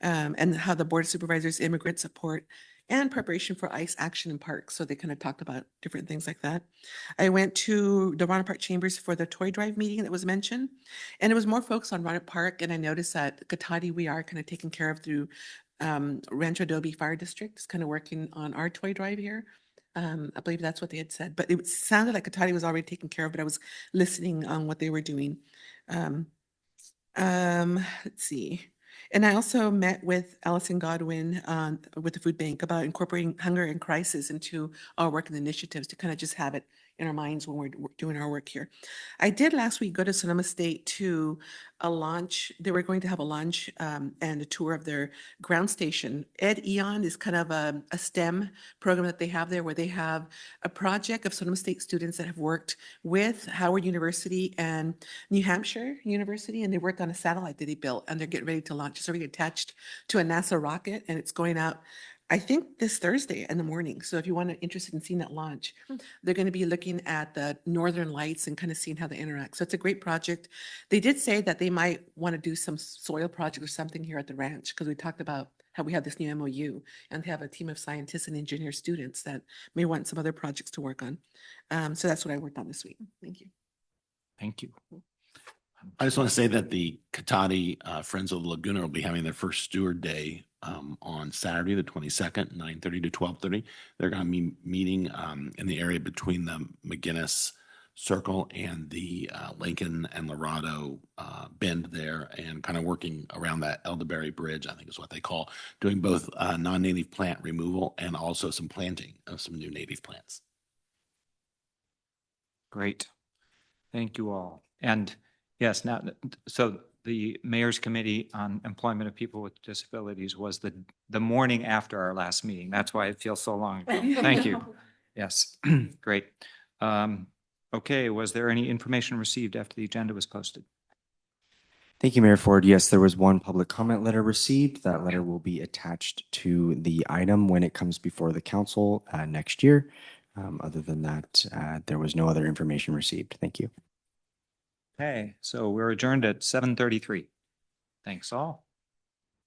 and how the Board of Supervisors, immigrant support, and preparation for ICE action in parks. So they kind of talked about different things like that. I went to the Rohnert Park Chambers for the toy drive meeting that was mentioned. And it was more focused on Rohnert Park. And I noticed that Cotati, we are kind of taken care of through Rancho Adobe Fire District is kind of working on our toy drive here. I believe that's what they had said, but it sounded like Cotati was already taken care of, but I was listening on what they were doing. Let's see. And I also met with Allison Godwin with the Food Bank about incorporating hunger and crisis into our work and initiatives to kind of just have it in our minds when we're doing our work here. I did last week go to Sonoma State to a launch. They were going to have a lunch and a tour of their ground station. Ed Eon is kind of a STEM program that they have there where they have a project of Sonoma State students that have worked with Howard University and New Hampshire University, and they worked on a satellite that they built, and they're getting ready to launch. It's already attached to a NASA rocket, and it's going out I think this Thursday in the morning. So if you want to interested in seeing that launch, they're going to be looking at the northern lights and kind of seeing how they interact. So it's a great project. They did say that they might want to do some soil project or something here at the ranch because we talked about how we have this new MOU and they have a team of scientists and engineer students that may want some other projects to work on. So that's what I worked on this week. Thank you. Thank you. I just want to say that the Cotati Friends of the Laguna will be having their first Steward Day on Saturday, the 22nd, 9:30 to 12:30. They're going to be meeting in the area between the McGinnis Circle and the Lincoln and Laredo bend there and kind of working around that Elderberry Bridge, I think is what they call, doing both non-native plant removal and also some planting of some new native plants. Great. Thank you all. And yes, now, so the Mayor's Committee on Employment of People with Disabilities was the morning after our last meeting. That's why it feels so long ago. Thank you. Yes, great. Okay, was there any information received after the agenda was posted? Thank you, Mayor Ford. Yes, there was one public comment letter received. That letter will be attached to the item when it comes before the council next year. Other than that, there was no other information received. Thank you. Okay, so we're adjourned at 7:33. Thanks all.